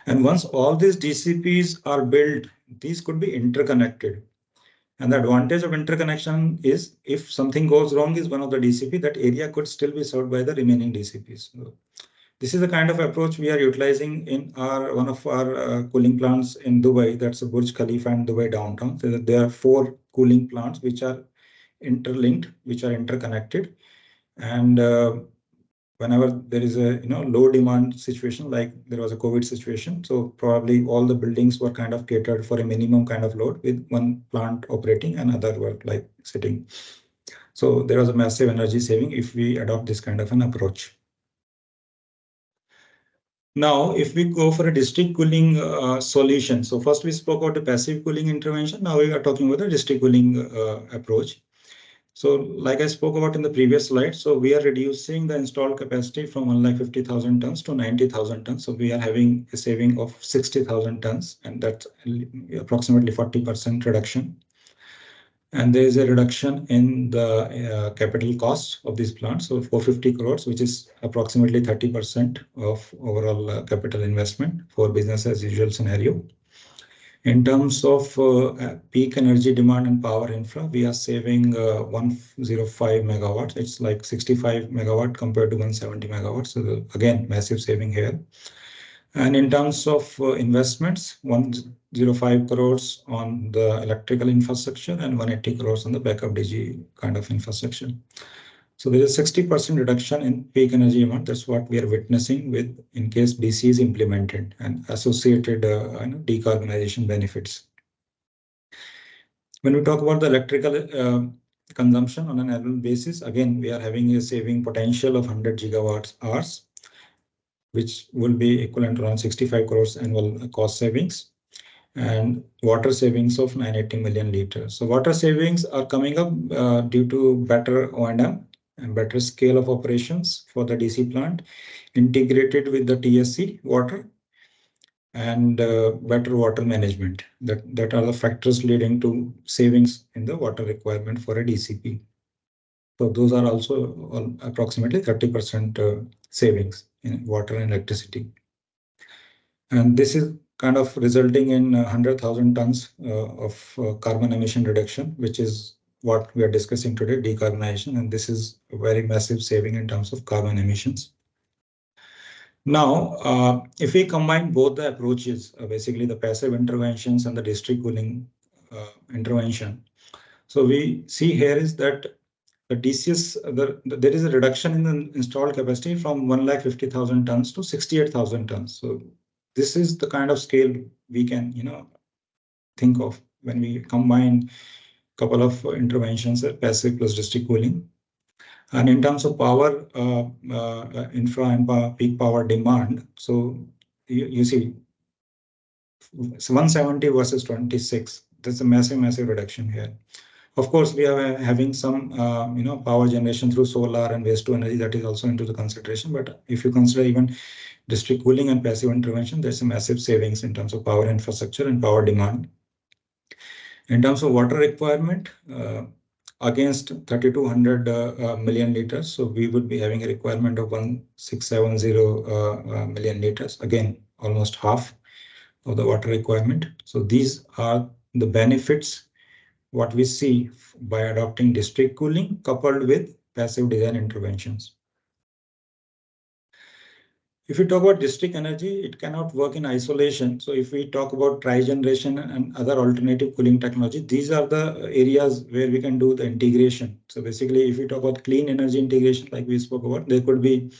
And once all these DCPs are built, these could be interconnected. And the advantage of interconnection is if something goes wrong is one of the DCP, that area could still be served by the remaining DCPs. So this is the kind of approach we are utilizing in one of our cooling plants in Dubai. That's a Burj Khalifa and Dubai downtown. So there are 4 cooling plants which are interlinked, which are interconnected. And whenever there is a low demand situation, like there was a COVID situation, so probably all the buildings were kind of catered for a minimum kind of load with one plant operating and other were like sitting. So there was a massive energy saving if we adopt this kind of an approach. Now, if we go for a district cooling solution, so first we spoke about the passive cooling intervention. Now we are talking about the district cooling approach. So like I spoke about in the previous slide, so we are reducing the installed capacity from 150,000 tons to 90,000 tons. So we are having a saving of 60,000 tons, and that's approximately 40% reduction. And there is a reduction in the capital cost of these plants, so 450 crores, which is approximately 30% of overall capital investment for business as usual scenario. In terms of peak energy demand and power infra, we are saving 105 megawatts. It's like 65 megawatt compared to 170 megawatts. So again, massive saving here. And in terms of investments, 105 crores on the electrical infrastructure and 180 crores on the backup DG kind of infrastructure. So there is 60% reduction in peak energy demand. That's what we are witnessing with in case DC is implemented and associated decarbonization benefits. When we talk about the electrical consumption on an annual basis, again, we are having a saving potential of 100 gigawatt hours, which will be equivalent to around 65 crores annual cost savings, and water savings of 980 million liters. So water savings are coming up due to better O&M and better scale of operations for the DC plant, integrated with the TSC water, and better water management. That are the factors leading to savings in the water requirement for a DCP. So those are also approximately 30% savings in water and electricity. And this is kind of resulting in 100,000 tons of carbon emission reduction, which is what we are discussing today, decarbonization. And this is a very massive saving in terms of carbon emissions. Now, if we combine both the approaches, basically the passive interventions and the district cooling intervention, so we see here is that the DCS, there is a reduction in the installed capacity from 150,000 tons to 68,000 tons. So this is the kind of scale we can, think of when we combine a couple of interventions, passive plus district cooling. And in terms of power, infra and peak power demand, so you see, 170 versus 26. That's a massive reduction here. Of course, we are having some, power generation through solar and waste to energy that is also into the consideration. But if you consider even district cooling and passive intervention, there's a massive savings in terms of power infrastructure and power demand. In terms of water requirement, against 3,200 million liters, so we would be having a requirement of 1,670 million liters. Again, almost half of the water requirement. So these are the benefits what we see by adopting district cooling coupled with passive design interventions. If we talk about district energy, it cannot work in isolation. So if we talk about tri-generation and other alternative cooling technology, these are the areas where we can do the integration. So basically, if we talk about clean energy integration, like we spoke about, there could be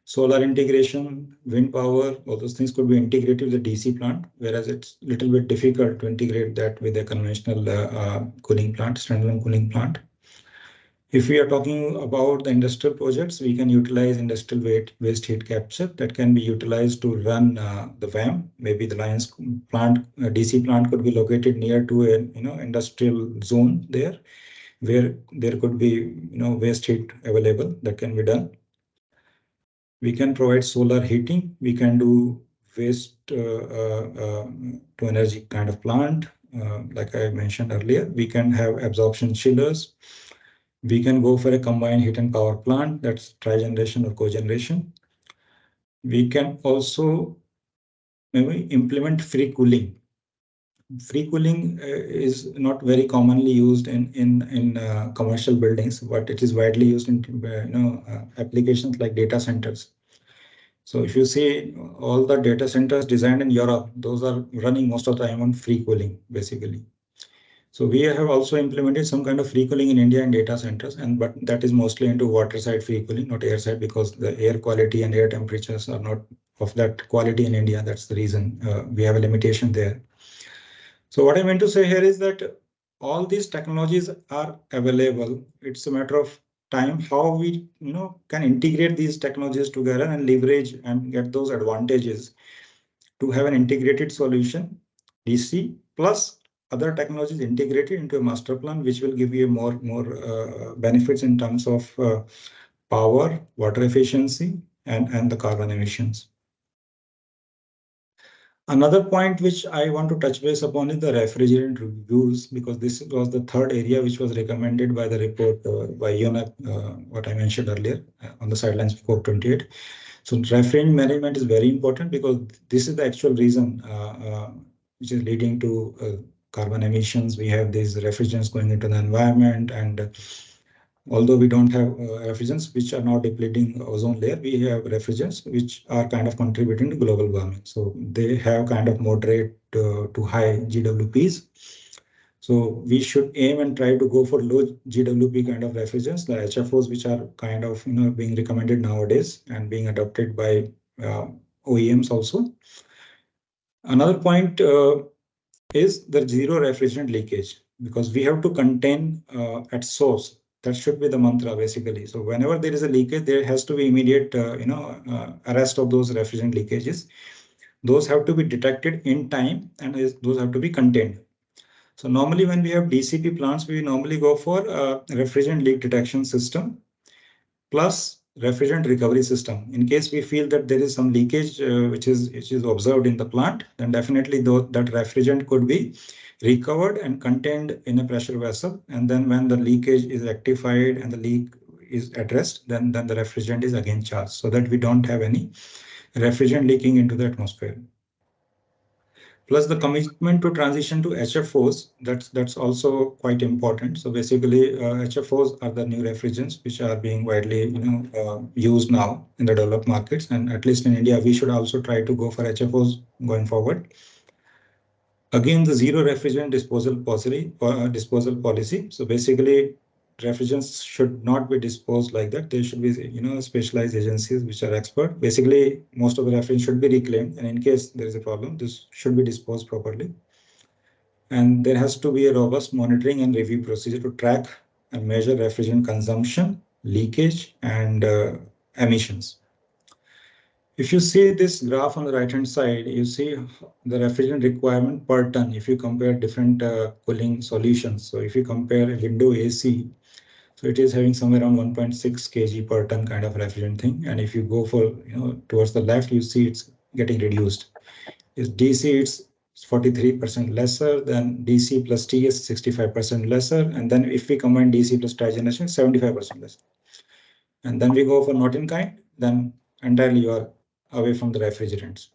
solar integration, wind power, all those things could be integrated with the DC plant, whereas it's a little bit difficult to integrate that with a conventional cooling plant, standalone cooling plant. If we are talking about the industrial projects, we can utilize industrial waste heat capture that can be utilized to run the VAM. Maybe the Lions plant, DC plant could be located near to an industrial zone there, where there could be waste heat available that can be done. We can provide solar heating. We can do waste to energy kind of plant, like I mentioned earlier. We can have absorption chillers. We can go for a combined heat and power plant, that's tri-generation or cogeneration. We can also maybe implement free cooling. free cooling is not very commonly used in commercial buildings, but it is widely used in applications like data centers. So if you see all the data centers designed in Europe, those are running most of the time on free cooling, basically. So we have also implemented some kind of free cooling in India in data centers, but that is mostly into water side free cooling, not air side, because the air quality and air temperatures are not of that quality in India. That's the reason we have a limitation there. So what I meant to say here is that all these technologies are available. It's a matter of time how we can integrate these technologies together and leverage and get those advantages to have an integrated solution, DC plus other technologies integrated into a master plan, which will give you more benefits in terms of power, water efficiency, and the carbon emissions. Another point which I want to touch base upon is the refrigerant reviews, because this was the third area which was recommended by the report by UNEP, what I mentioned earlier on the sidelines of COP28. So refrigerant management is very important because this is the actual reason which is leading to carbon emissions. We have these refrigerants going into the environment, and although we don't have refrigerants which are now depleting ozone layer, we have refrigerants which are kind of contributing to global warming. So they have kind of moderate to high GWPs. So we should aim and try to go for low GWP kind of refrigerants, the HFOs, which are kind of being recommended nowadays and being adopted by OEMs also. Another point is the zero refrigerant leakage, because we have to contain at source. That should be the mantra, basically. So whenever there is a leakage, there has to be immediate arrest of those refrigerant leakages. Those have to be detected in time, and those have to be contained. So normally when we have DCP plants, we normally go for a refrigerant leak detection system plus refrigerant recovery system. In case we feel that there is some leakage which is observed in the plant, then definitely that refrigerant could be recovered and contained in a pressure vessel. And then when the leakage is rectified and the leak is addressed, then the refrigerant is again charged, so that we don't have any refrigerant leaking into the atmosphere. Plus the commitment to transition to HFOs, that's also quite important. So basically, HFOs are the new refrigerants which are being widely used now in the developed markets, and at least in India, we should also try to go for HFOs going forward. Again, the zero refrigerant disposal policy. So basically, refrigerants should not be disposed like that. There should be specialized agencies which are expert. Basically, most of the refrigerants should be reclaimed, and in case there is a problem, this should be disposed properly. And there has to be a robust monitoring and review procedure to track and measure refrigerant consumption, leakage, and emissions. If you see this graph on the right-hand side, you see the refrigerant requirement per ton if you compare different cooling solutions. So if you compare window AC, so it is having somewhere around 1.6 kg per ton kind of refrigerant thing. And if you go for towards the left, you see it's getting reduced. Is DC, it's 43% lesser, than DC plus T is 65% lesser. And then if we combine DC plus trigeneration, 75% lesser. And then we go for not in kind, then entirely you are away from the refrigerants.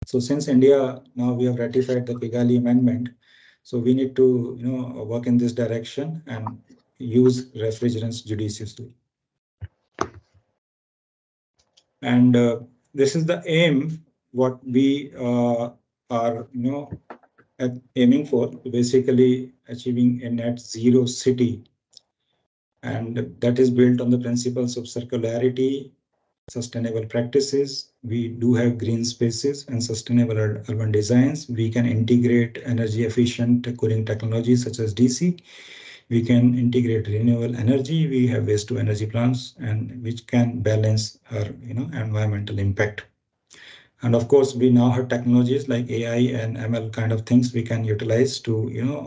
So since India, now we have ratified the Kigali Amendment, so we need to work in this direction and use refrigerants judiciously. And this is the aim what we are aiming for, basically achieving a net zero city, and that is built on the principles of circularity, sustainable practices. We do have green spaces and sustainable urban designs. We can integrate energy efficient cooling technologies such as DC. We can integrate renewable energy. We have waste to energy plants, and which can balance our environmental impact. And of course, we now have technologies like AI and ML kind of things we can utilize to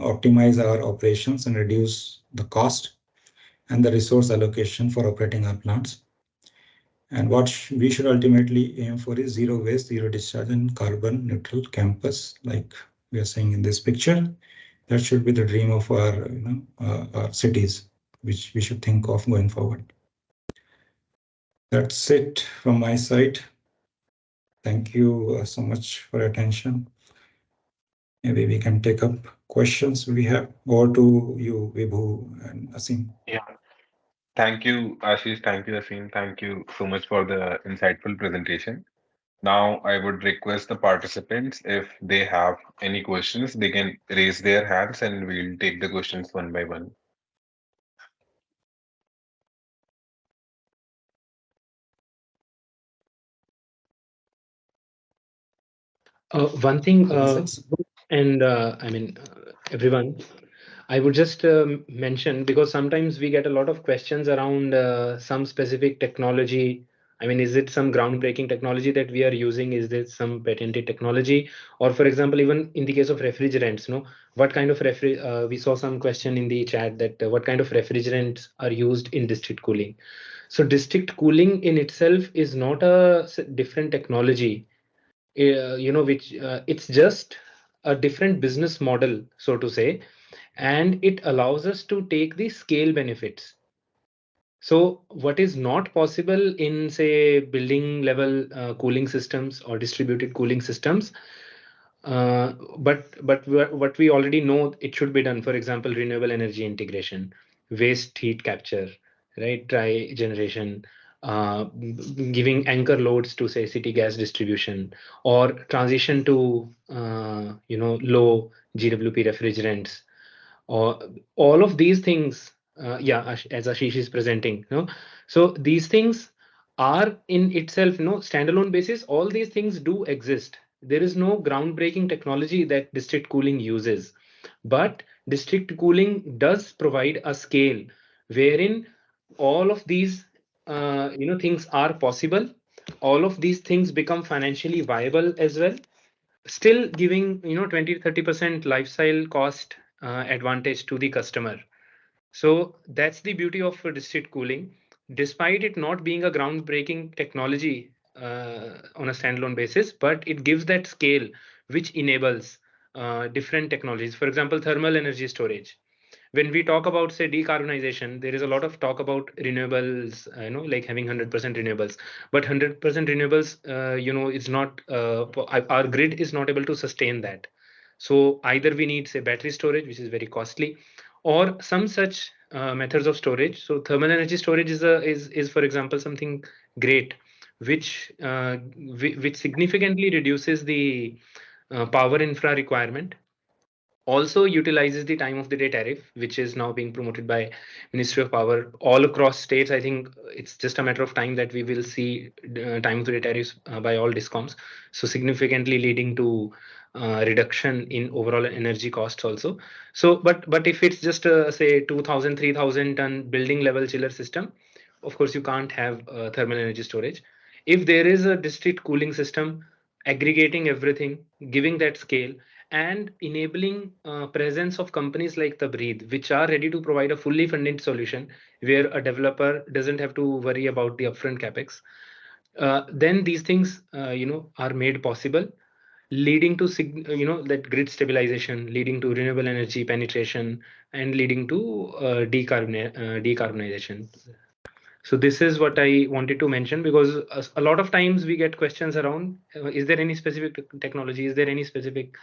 optimize our operations and reduce the cost and the resource allocation for operating our plants. And what we should ultimately aim for is zero waste, zero discharge, and carbon neutral campus, like we are saying in this picture. That should be the dream of our cities, which we should think of going forward. That's it from my side. Thank you so much for your attention. maybe we can take up questions we have. Over to you, Vibhu and Asim. Yeah. Thank you, Ashish. Thank you, Asim. Thank you so much for the insightful presentation. Now, I would request the participants, if they have any questions, they can raise their hands and we'll take the questions one by one. One thing, Questions? and I mean, everyone, I would just mention, because sometimes we get a lot of questions around some specific technology. I mean, is it some groundbreaking technology that we are using? Is it some patented technology? Or, for example, even in the case of refrigerants, what kind of we saw some question in the chat that what kind of refrigerants are used in district cooling. So, district cooling in itself is not a different technology, which it's just a different business model, so to say, and it allows us to take the scale benefits. So what is not possible in, say, building level cooling systems or distributed cooling systems, what we already know it should be done, for example, renewable energy integration, waste heat capture, right, tri generation, giving anchor loads to, say, city gas distribution, or transition to low GWP refrigerants, or all of these things. Yeah, as Ashish is presenting, so these things are in itself, standalone basis, all these things do exist. There is no groundbreaking technology that district cooling uses, but district cooling does provide a scale wherein all of these things are possible. All of these things become financially viable as well, still giving 20 to 30% lifestyle cost advantage to the customer. So that's the beauty of district cooling. Despite it not being a groundbreaking technology on a standalone basis, but it gives that scale which enables different technologies. For example, thermal energy storage. When we talk about, say, decarbonization, there is a lot of talk about renewables, like having 100% renewables. But 100% renewables, is not, our grid is not able to sustain that. So either we need, say, battery storage, which is very costly, or some such methods of storage. So thermal energy storage is, for example, something great, which significantly reduces the power infra requirement, also utilizes the time of the day tariff, which is now being promoted by Ministry of Power all across states. I think it's just a matter of time that we will see time of the day tariffs by all discoms, so significantly leading to reduction in overall energy costs also. So but if it's just say 2000 3000 ton building level chiller system, of course you can't have thermal energy storage. If there is a district cooling system aggregating everything, giving that scale, and enabling presence of companies like Tabreed, which are ready to provide a fully funded solution where a developer doesn't have to worry about the upfront capex, then these things are made possible, leading to that grid stabilization, leading to renewable energy penetration, and leading to decarbonization. So this is what I wanted to mention, because a lot of times we get questions around, is there any specific technology, is there any specific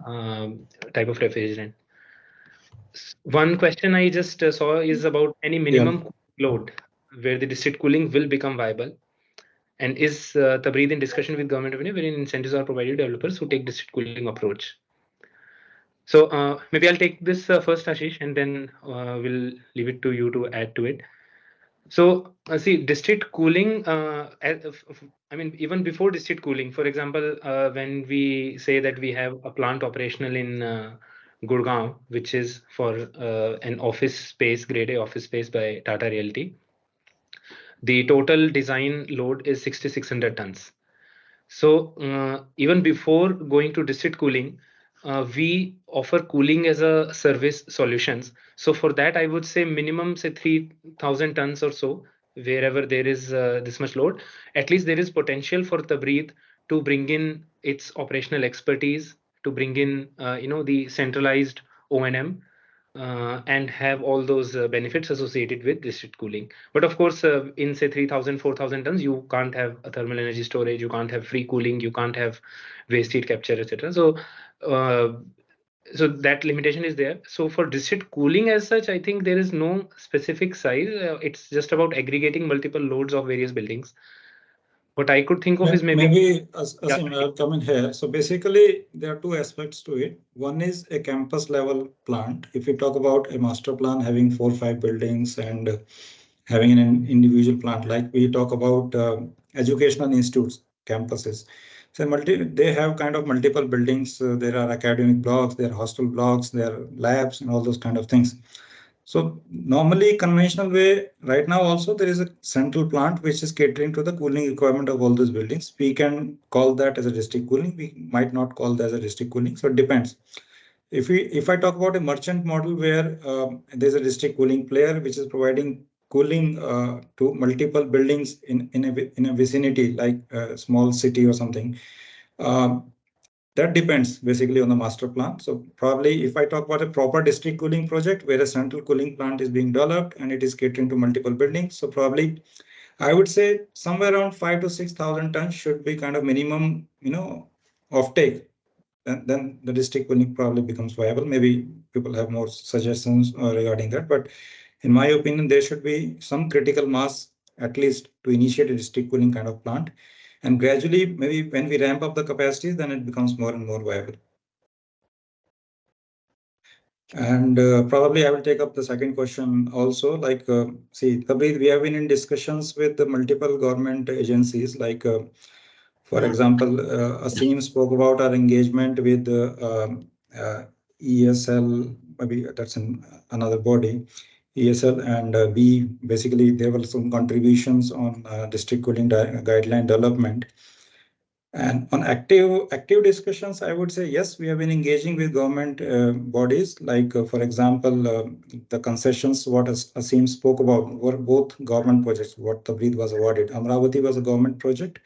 type of refrigerant? One question I just saw is about any Yeah. minimum load where the district cooling will become viable. And is Tabreed in discussion with government revenue wherein incentives are provided to developers who take district cooling approach? So maybe I'll take this first, Ashish, and then we'll leave it to you to add to it. So see, district cooling, I mean, even before district cooling, for example, when we say that we have a plant operational in Gurgaon, which is for an office space, grade A office space by Tata Realty, the total design load is 6,600 tons. So even before going to district cooling, we offer cooling as a service solutions. So for that, I would say minimum, say, 3,000 tons or so, wherever there is this much load. At least there is potential for the breathe to bring in its operational expertise, to bring in the centralized O&M, and have all those benefits associated with district cooling. But of course, in say 3,000, 4,000 tons, you can't have a thermal energy storage, you can't have free cooling, you can't have waste heat capture, etc. So that limitation is there. So for district cooling as such, I think there is no specific size. It's just about aggregating multiple loads of various buildings. What I could think of is maybe Asim, I'll come in here. So basically, there are two aspects to it. One is a campus level plant. If we talk about a master plan having 4 or 5 buildings and having an individual plant, like we talk about educational institutes, campuses. So they have kind of multiple buildings. There are academic blocks, there are hostel blocks, there are labs and all those kind of things. So normally conventional way right now also there is a central plant which is catering to the cooling requirement of all those buildings. We can call that as a district cooling. We might not call that as a district cooling. So it depends. If I talk about a merchant model where there's a district cooling player which is providing cooling to multiple buildings in a vicinity like a small city or something. That depends basically on the master plan. So probably if I talk about a proper district cooling project where a central cooling plant is being developed and it is catering to multiple buildings. So probably I would say somewhere around 5 to 6,000 tons should be kind of minimum, offtake. Then the district cooling probably becomes viable. Maybe people have more suggestions regarding that. But in my opinion, there should be some critical mass, at least to initiate a district cooling kind of plant. And gradually, maybe when we ramp up the capacities, then it becomes more and more viable. And probably I will take up the second question also. Like, see, Tabreed, we have been in discussions with the multiple government agencies. Like, for example, Asim spoke about our engagement with ESL. Maybe that's another body. ESL and we basically there were some contributions on district cooling guideline development. And on active discussions, I would say yes, we have been engaging with government bodies. Like for example, the concessions what Asim spoke about were both government projects. What Tabreed was awarded, Amravati was a government project.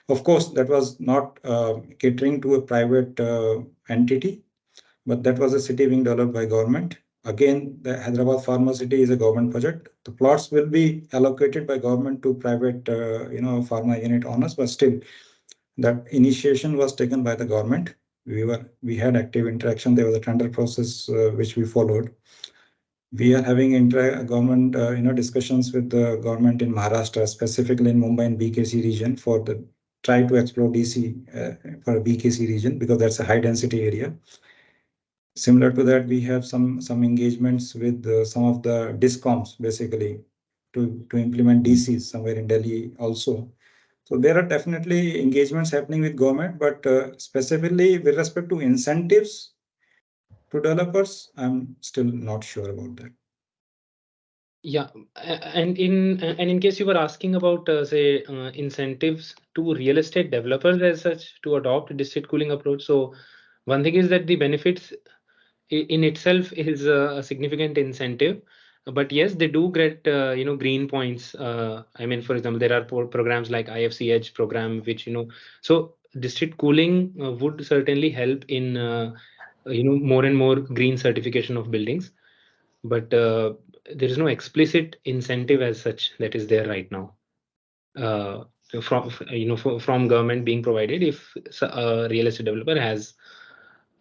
Of course, that was not catering to a private entity, but that was a city being developed by government. Again, the Hyderabad Pharma City is a government project. The plots will be allocated by government to private, pharma unit owners, but still that initiation was taken by the government. We had active interaction. There was a tender process which we followed. We are having government discussions with the government in Maharashtra, specifically in Mumbai and BKC region for the try to explore DC for BKC region because that's a high density area. Similar to that, we have some engagements with some of the discoms basically to implement DCs somewhere in Delhi also. So there are definitely engagements happening with government, but specifically with respect to incentives to developers, I'm still not sure about that. Yeah, and in case you were asking about say incentives to real estate developers as such to adopt district cooling approach. So one thing is that the benefits in itself is a significant incentive, but yes, they do get green points. I mean, for example, there are programs like IFC Edge program, which so district cooling would certainly help in more and more green certification of buildings, but there is no explicit incentive as such that is there right now from government being provided if a real estate developer has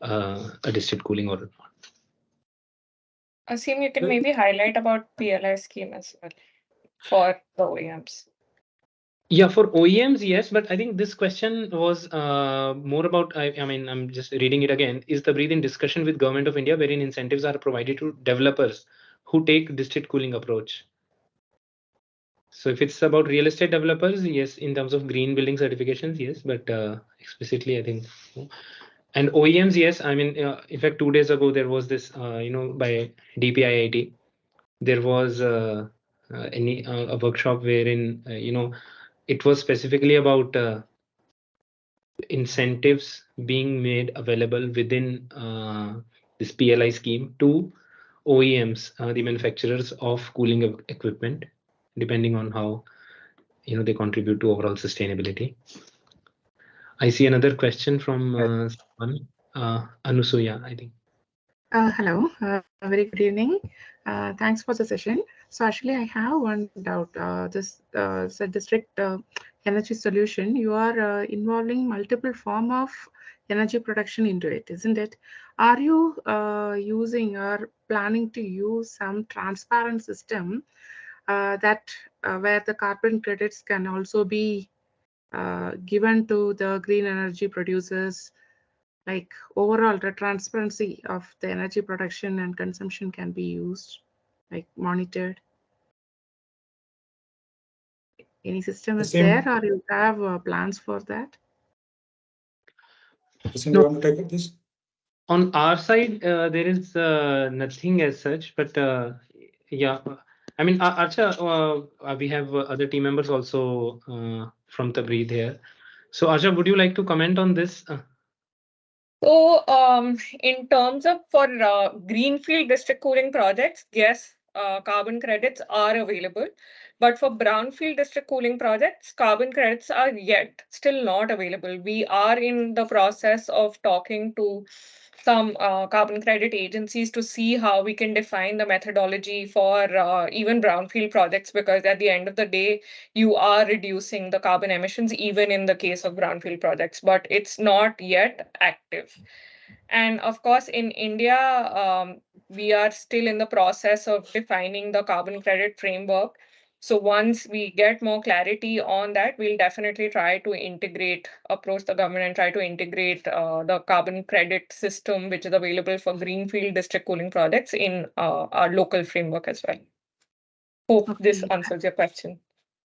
a district cooling or not. Asim, you can maybe highlight about PLI scheme as well for the OEMs. Yeah, for OEMs, yes, but I think this question was more about, I mean, I'm just reading it again. Is the breathe in discussion with Government of India wherein incentives are provided to developers who take district cooling approach? So if it's about real estate developers, yes, in terms of green building certifications, yes, but explicitly, I think. And OEMs, yes, I mean, in fact, 2 days ago, there was this, by DPIIT, there was a workshop wherein, it was specifically about incentives being made available within this PLI scheme to OEMs, the manufacturers of cooling equipment, depending on how they contribute to overall sustainability. I see another question from someone, Anusuya, I think. Hello, very good evening. Thanks for the session. So actually, I have one doubt. This so district energy solution, you are involving multiple form of energy production into it, isn't it? Are you using or planning to use some transparent system that where the carbon credits can also be given to the green energy producers? Like overall the transparency of the energy production and consumption can be used, like monitored. Any system The is there, same. or you have plans for that? Prasim, No. you want to take up this? On our side, there is nothing as such, but yeah, I mean, Archa, we have other team members also from Tabreed here. So, Archa, would you like to comment on this? So, in terms of for greenfield district cooling projects, yes, carbon credits are available. But for brownfield district cooling projects, carbon credits are yet still not available. We are in the process of talking to some carbon credit agencies to see how we can define the methodology for even brownfield projects, because at the end of the day, you are reducing the carbon emissions even in the case of brownfield projects, but it's not yet active. And of course, in India, we are still in the process of defining the carbon credit framework. So once we get more clarity on that, we'll definitely try to approach the government and try to integrate the carbon credit system, which is available for greenfield district cooling projects in our local framework as well. Hope this Okay. answers your question.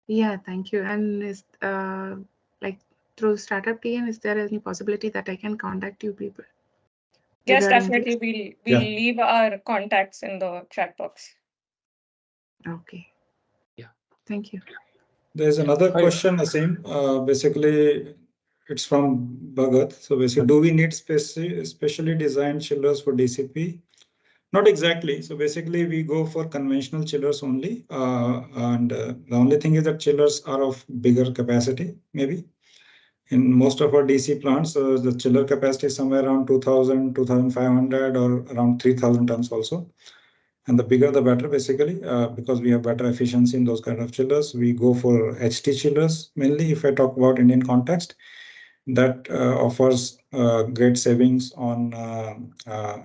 Yeah, thank you. And is like through startup TN, is there any possibility that I can contact you people Yes, regarding this? definitely. We'll leave our contacts in the chat box. Okay. Yeah. Thank you. There's another question, Asim. Basically, it's from Bhagat. So basically, do we need specially designed chillers for DCP? Not exactly. So basically, we go for conventional chillers only. And the only thing is that chillers are of bigger capacity, maybe. In most of our DC plants, the chiller capacity is somewhere around 2000, 2500 or around 3000 tons also. And the bigger the better, basically, because we have better efficiency in those kind of chillers. We go for HT chillers mainly. If I talk about Indian context, that offers great savings on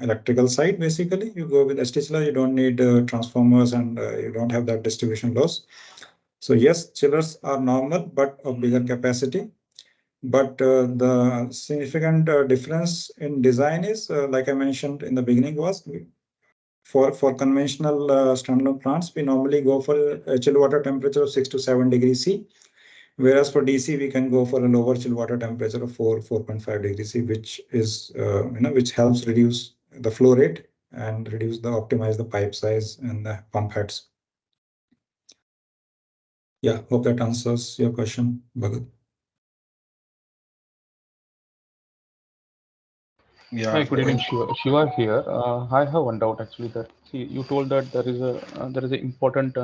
electrical side. Basically, you go with HT chiller, you don't need transformers and you don't have that distribution loss. So yes, chillers are normal but of bigger capacity. But the significant difference in design is, like I mentioned in the beginning, was for conventional standalone plants, we normally go for a chill water temperature of 6 to 7 degrees C, whereas for DC we can go for a lower chill water temperature of 4.5 degrees C, which is which helps reduce the flow rate and optimize the pipe size and the pump heads. Yeah, hope that answers your question, Bhagat. Yeah. Hi, good evening, Shiva here. I have one doubt actually. That see, you told that there is a important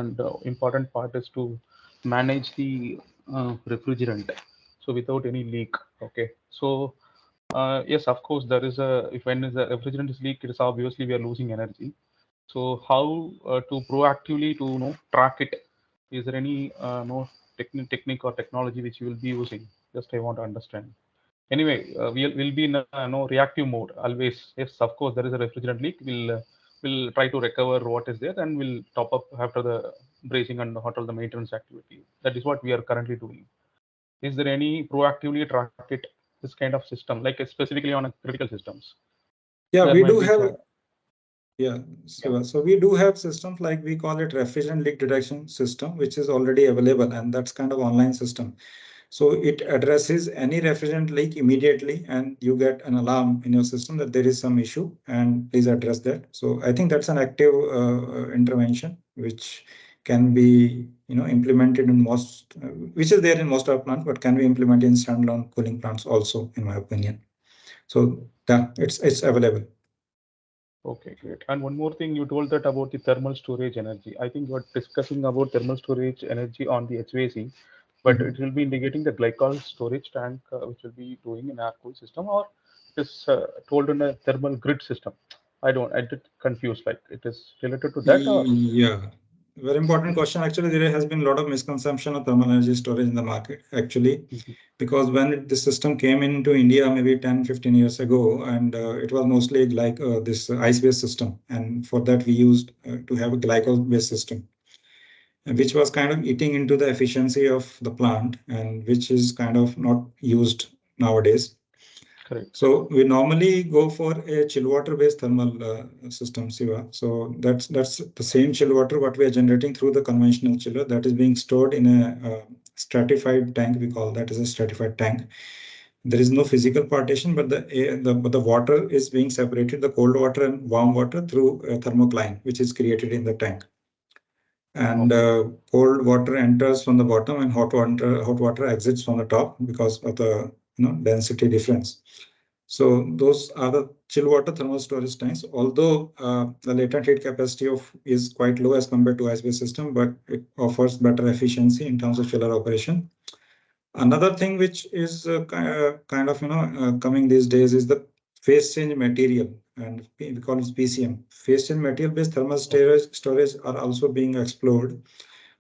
part is to manage the refrigerant, so without any leak. Okay, so yes, of course, there is a if when the refrigerant is leaked, it is obviously we are losing energy. So how to proactively to track it? Is there any no technique or technology which you will be using? Just I want to understand. Anyway, we'll be in a no reactive mode always. Yes, of course, there is a refrigerant leak. We'll try to recover what is there and we'll top up after the bracing and all the maintenance activity. That is what we are currently doing. Is there any proactively track it this kind of system, like specifically on a critical systems? Yeah, There we might do be have. Yeah, so we do have systems like we call it refrigerant leak detection system, which is already available, and that's kind of online system. So it addresses any refrigerant leak immediately, and you get an alarm in your system that there is some issue, and please address that. So I think that's an active intervention which can be implemented in most, which is there in most of our plants, but can be implemented in standalone cooling plants also, in my opinion. So yeah, it's available. Okay, great. And one more thing, you told that about the thermal storage energy. I think you're discussing about thermal storage energy on the HVAC, but it will be indicating the glycol storage tank, which will be doing in air cool system, or it is told in a thermal grid system. I did confused. Like it is related to that, or Yeah, very important question. Actually, there has been a lot of misconception of thermal energy storage in the market, actually, because when the system came into India maybe 10, 15 years ago, and it was mostly like this ice-based system. And for that, we used to have a glycol-based system, which was kind of eating into the efficiency of the plant, and which is kind of not used nowadays. correct. So we normally go for a chill water based thermal system, Siva. So that's the same chill water what we are generating through the conventional chiller that is being stored in a stratified tank. We call that as a stratified tank. There is no physical partition, but the water is being separated, the cold water and warm water, through a thermocline, which is created in the tank. And cold water enters from the bottom and hot water exits from the top because of the density difference. So those are the chill water thermal storage tanks. Although the latent heat capacity is quite low as compared to ice-based system, but it offers better efficiency in terms of chiller operation. Another thing which is kind of coming these days is the phase change material, and we call it PCM. Phase change material based thermal storage are also being explored.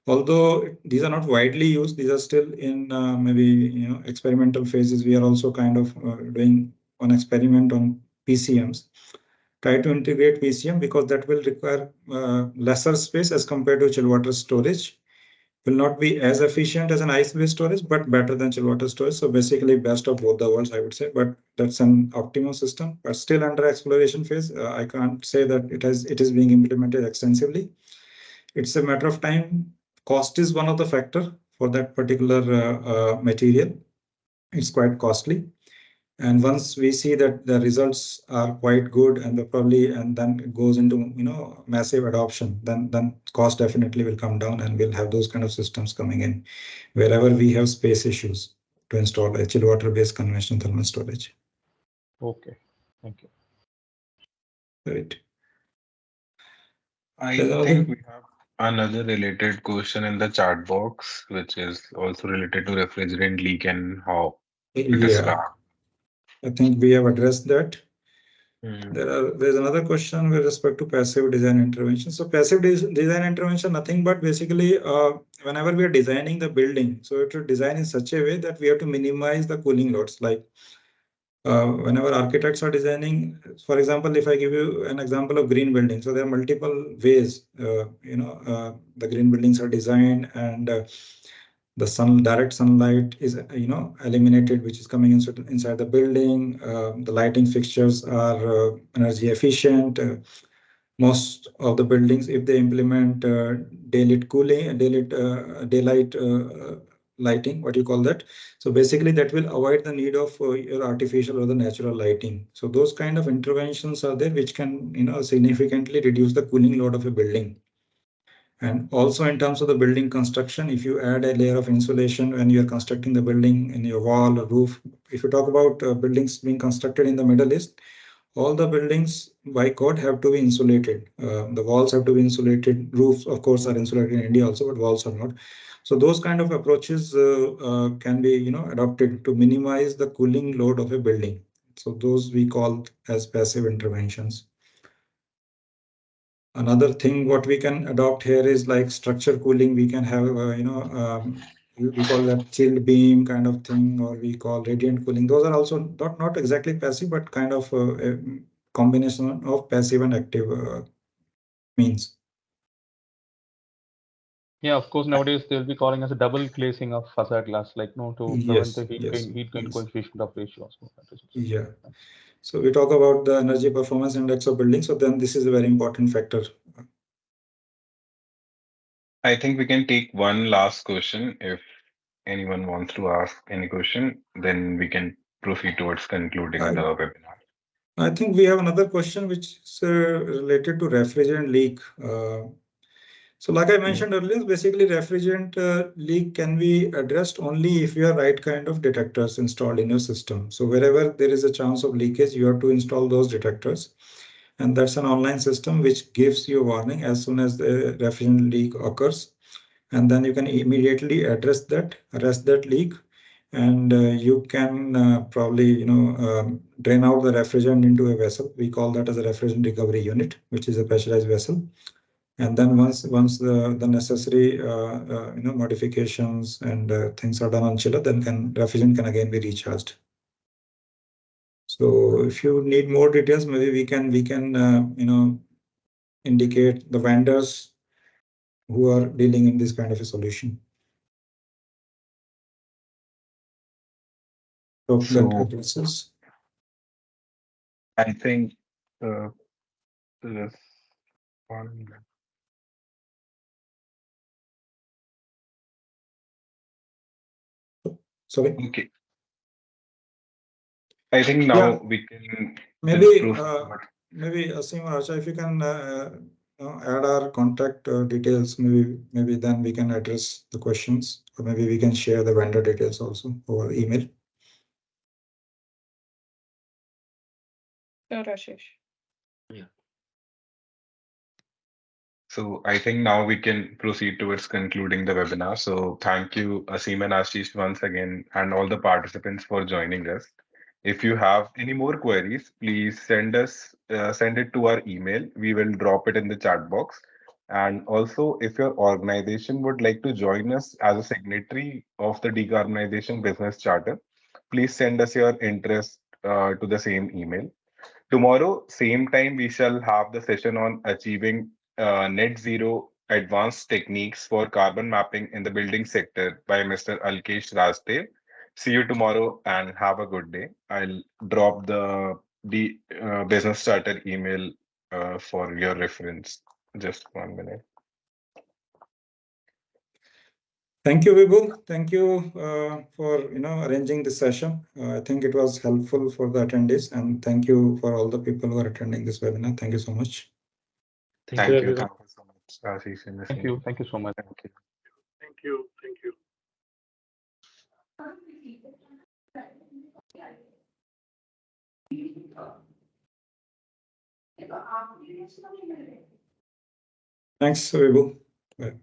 Although these are not widely used, these are still in maybe experimental phases. We are also kind of doing an experiment on PCMs. Try to integrate PCM because that will require lesser space as compared to chill water storage. Will not be as efficient as an ice-based storage, but better than chill water storage. So basically, best of both the worlds, I would say. But that's an optimal system, but still under exploration phase. I can't say that it is being implemented extensively. It's a matter of time. Cost is one of the factor for that particular material. It's quite costly. And once we see that the results are quite good and then it goes into massive adoption, then cost definitely will come down, and we'll have those kind of systems coming in wherever we have space issues to install a chill water based conventional thermal storage. Okay, thank you. Right. I think we have another related question in the chat box, which is also related to refrigerant leak and how it is stopped. I think we have addressed that. There's another question with respect to passive design intervention. So passive design intervention, nothing but basically whenever we are designing the building, so to design in such a way that we have to minimize the cooling loads. Like whenever architects are designing, for example, if I give you an example of green building, so there are multiple ways the green buildings are designed, and the direct sunlight is eliminated, which is coming inside the building. The lighting fixtures are energy efficient. Most of the buildings, if they implement daylight cooling, daylight lighting, what you call that. So basically that will avoid the need of your artificial or the natural lighting. So those kind of interventions are there which can significantly reduce the cooling load of a building. And also in terms of the building construction, if you add a layer of insulation when you're constructing the building in your wall or roof, if you talk about buildings being constructed in the Middle East, all the buildings by code have to be insulated. The walls have to be insulated. Roofs, of course, are insulated in India also, but walls are not. So those kind of approaches can be adopted to minimize the cooling load of a building. So those we call as passive interventions. Another thing what we can adopt here is like structure cooling. We can have we call that chilled beam kind of thing, or we call radiant cooling. Those are also not exactly passive, but kind of a combination of passive and active means. Yeah, of course, nowadays they'll be calling as a double glazing of facade glass, like to prevent the heat gain coefficient of ratio. So that is yeah. So we talk about the energy performance index of building. So then this is a very important factor. I think we can take one last question. If anyone wants to ask any question, then we can proceed towards concluding the webinar. I think we have another question which is related to refrigerant leak. So like I mentioned earlier, basically refrigerant leak can be addressed only if you have right kind of detectors installed in your system. So wherever there is a chance of leakage, you have to install those detectors. And that's an online system which gives you a warning as soon as the refrigerant leak occurs. And then you can immediately arrest that leak, and you can probably drain out the refrigerant into a vessel. We call that as a refrigerant recovery unit, which is a pressurized vessel. And then once the necessary modifications and things are done on chiller, then refrigerant can again be recharged. So if you need more details, maybe we can indicate the vendors who are dealing in this kind of a solution. So that addresses. I think this one. Sorry. Okay. I think now we can maybe proceed. maybe Asim or Acha, if you can add our contact details, maybe then we can address the questions, or maybe we can share the vendor details also over email. Sure, Ashish. Yeah. So I think now we can proceed towards concluding the webinar. So thank you, Asim and Ashish, once again, and all the participants for joining us. If you have any more queries, please send it to our email. We will drop it in the chat box. And also, if your organization would like to join us as a signatory of the Decarbonization Business Charter, please send us your interest to the same email. Tomorrow, same time, we shall have the session on achieving net zero advanced techniques for carbon mapping in the building sector by Mr. Alkesh Rajdev. See you tomorrow and have a good day. I'll drop the business starter email for your reference. Just 1 minute. Thank you, Vibhu. Thank you for arranging this session. I think it was helpful for the attendees, and thank you for all the people who are attending this webinar. Thank you so much. Thank you, everyone. Thank you so much, Ashish and Thank you. Thank you so much. Thank you. Thank you. Thank you. Thanks, Vibhu. Bye.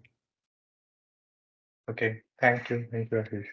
Okay. Thank you. Thank you, Ashish.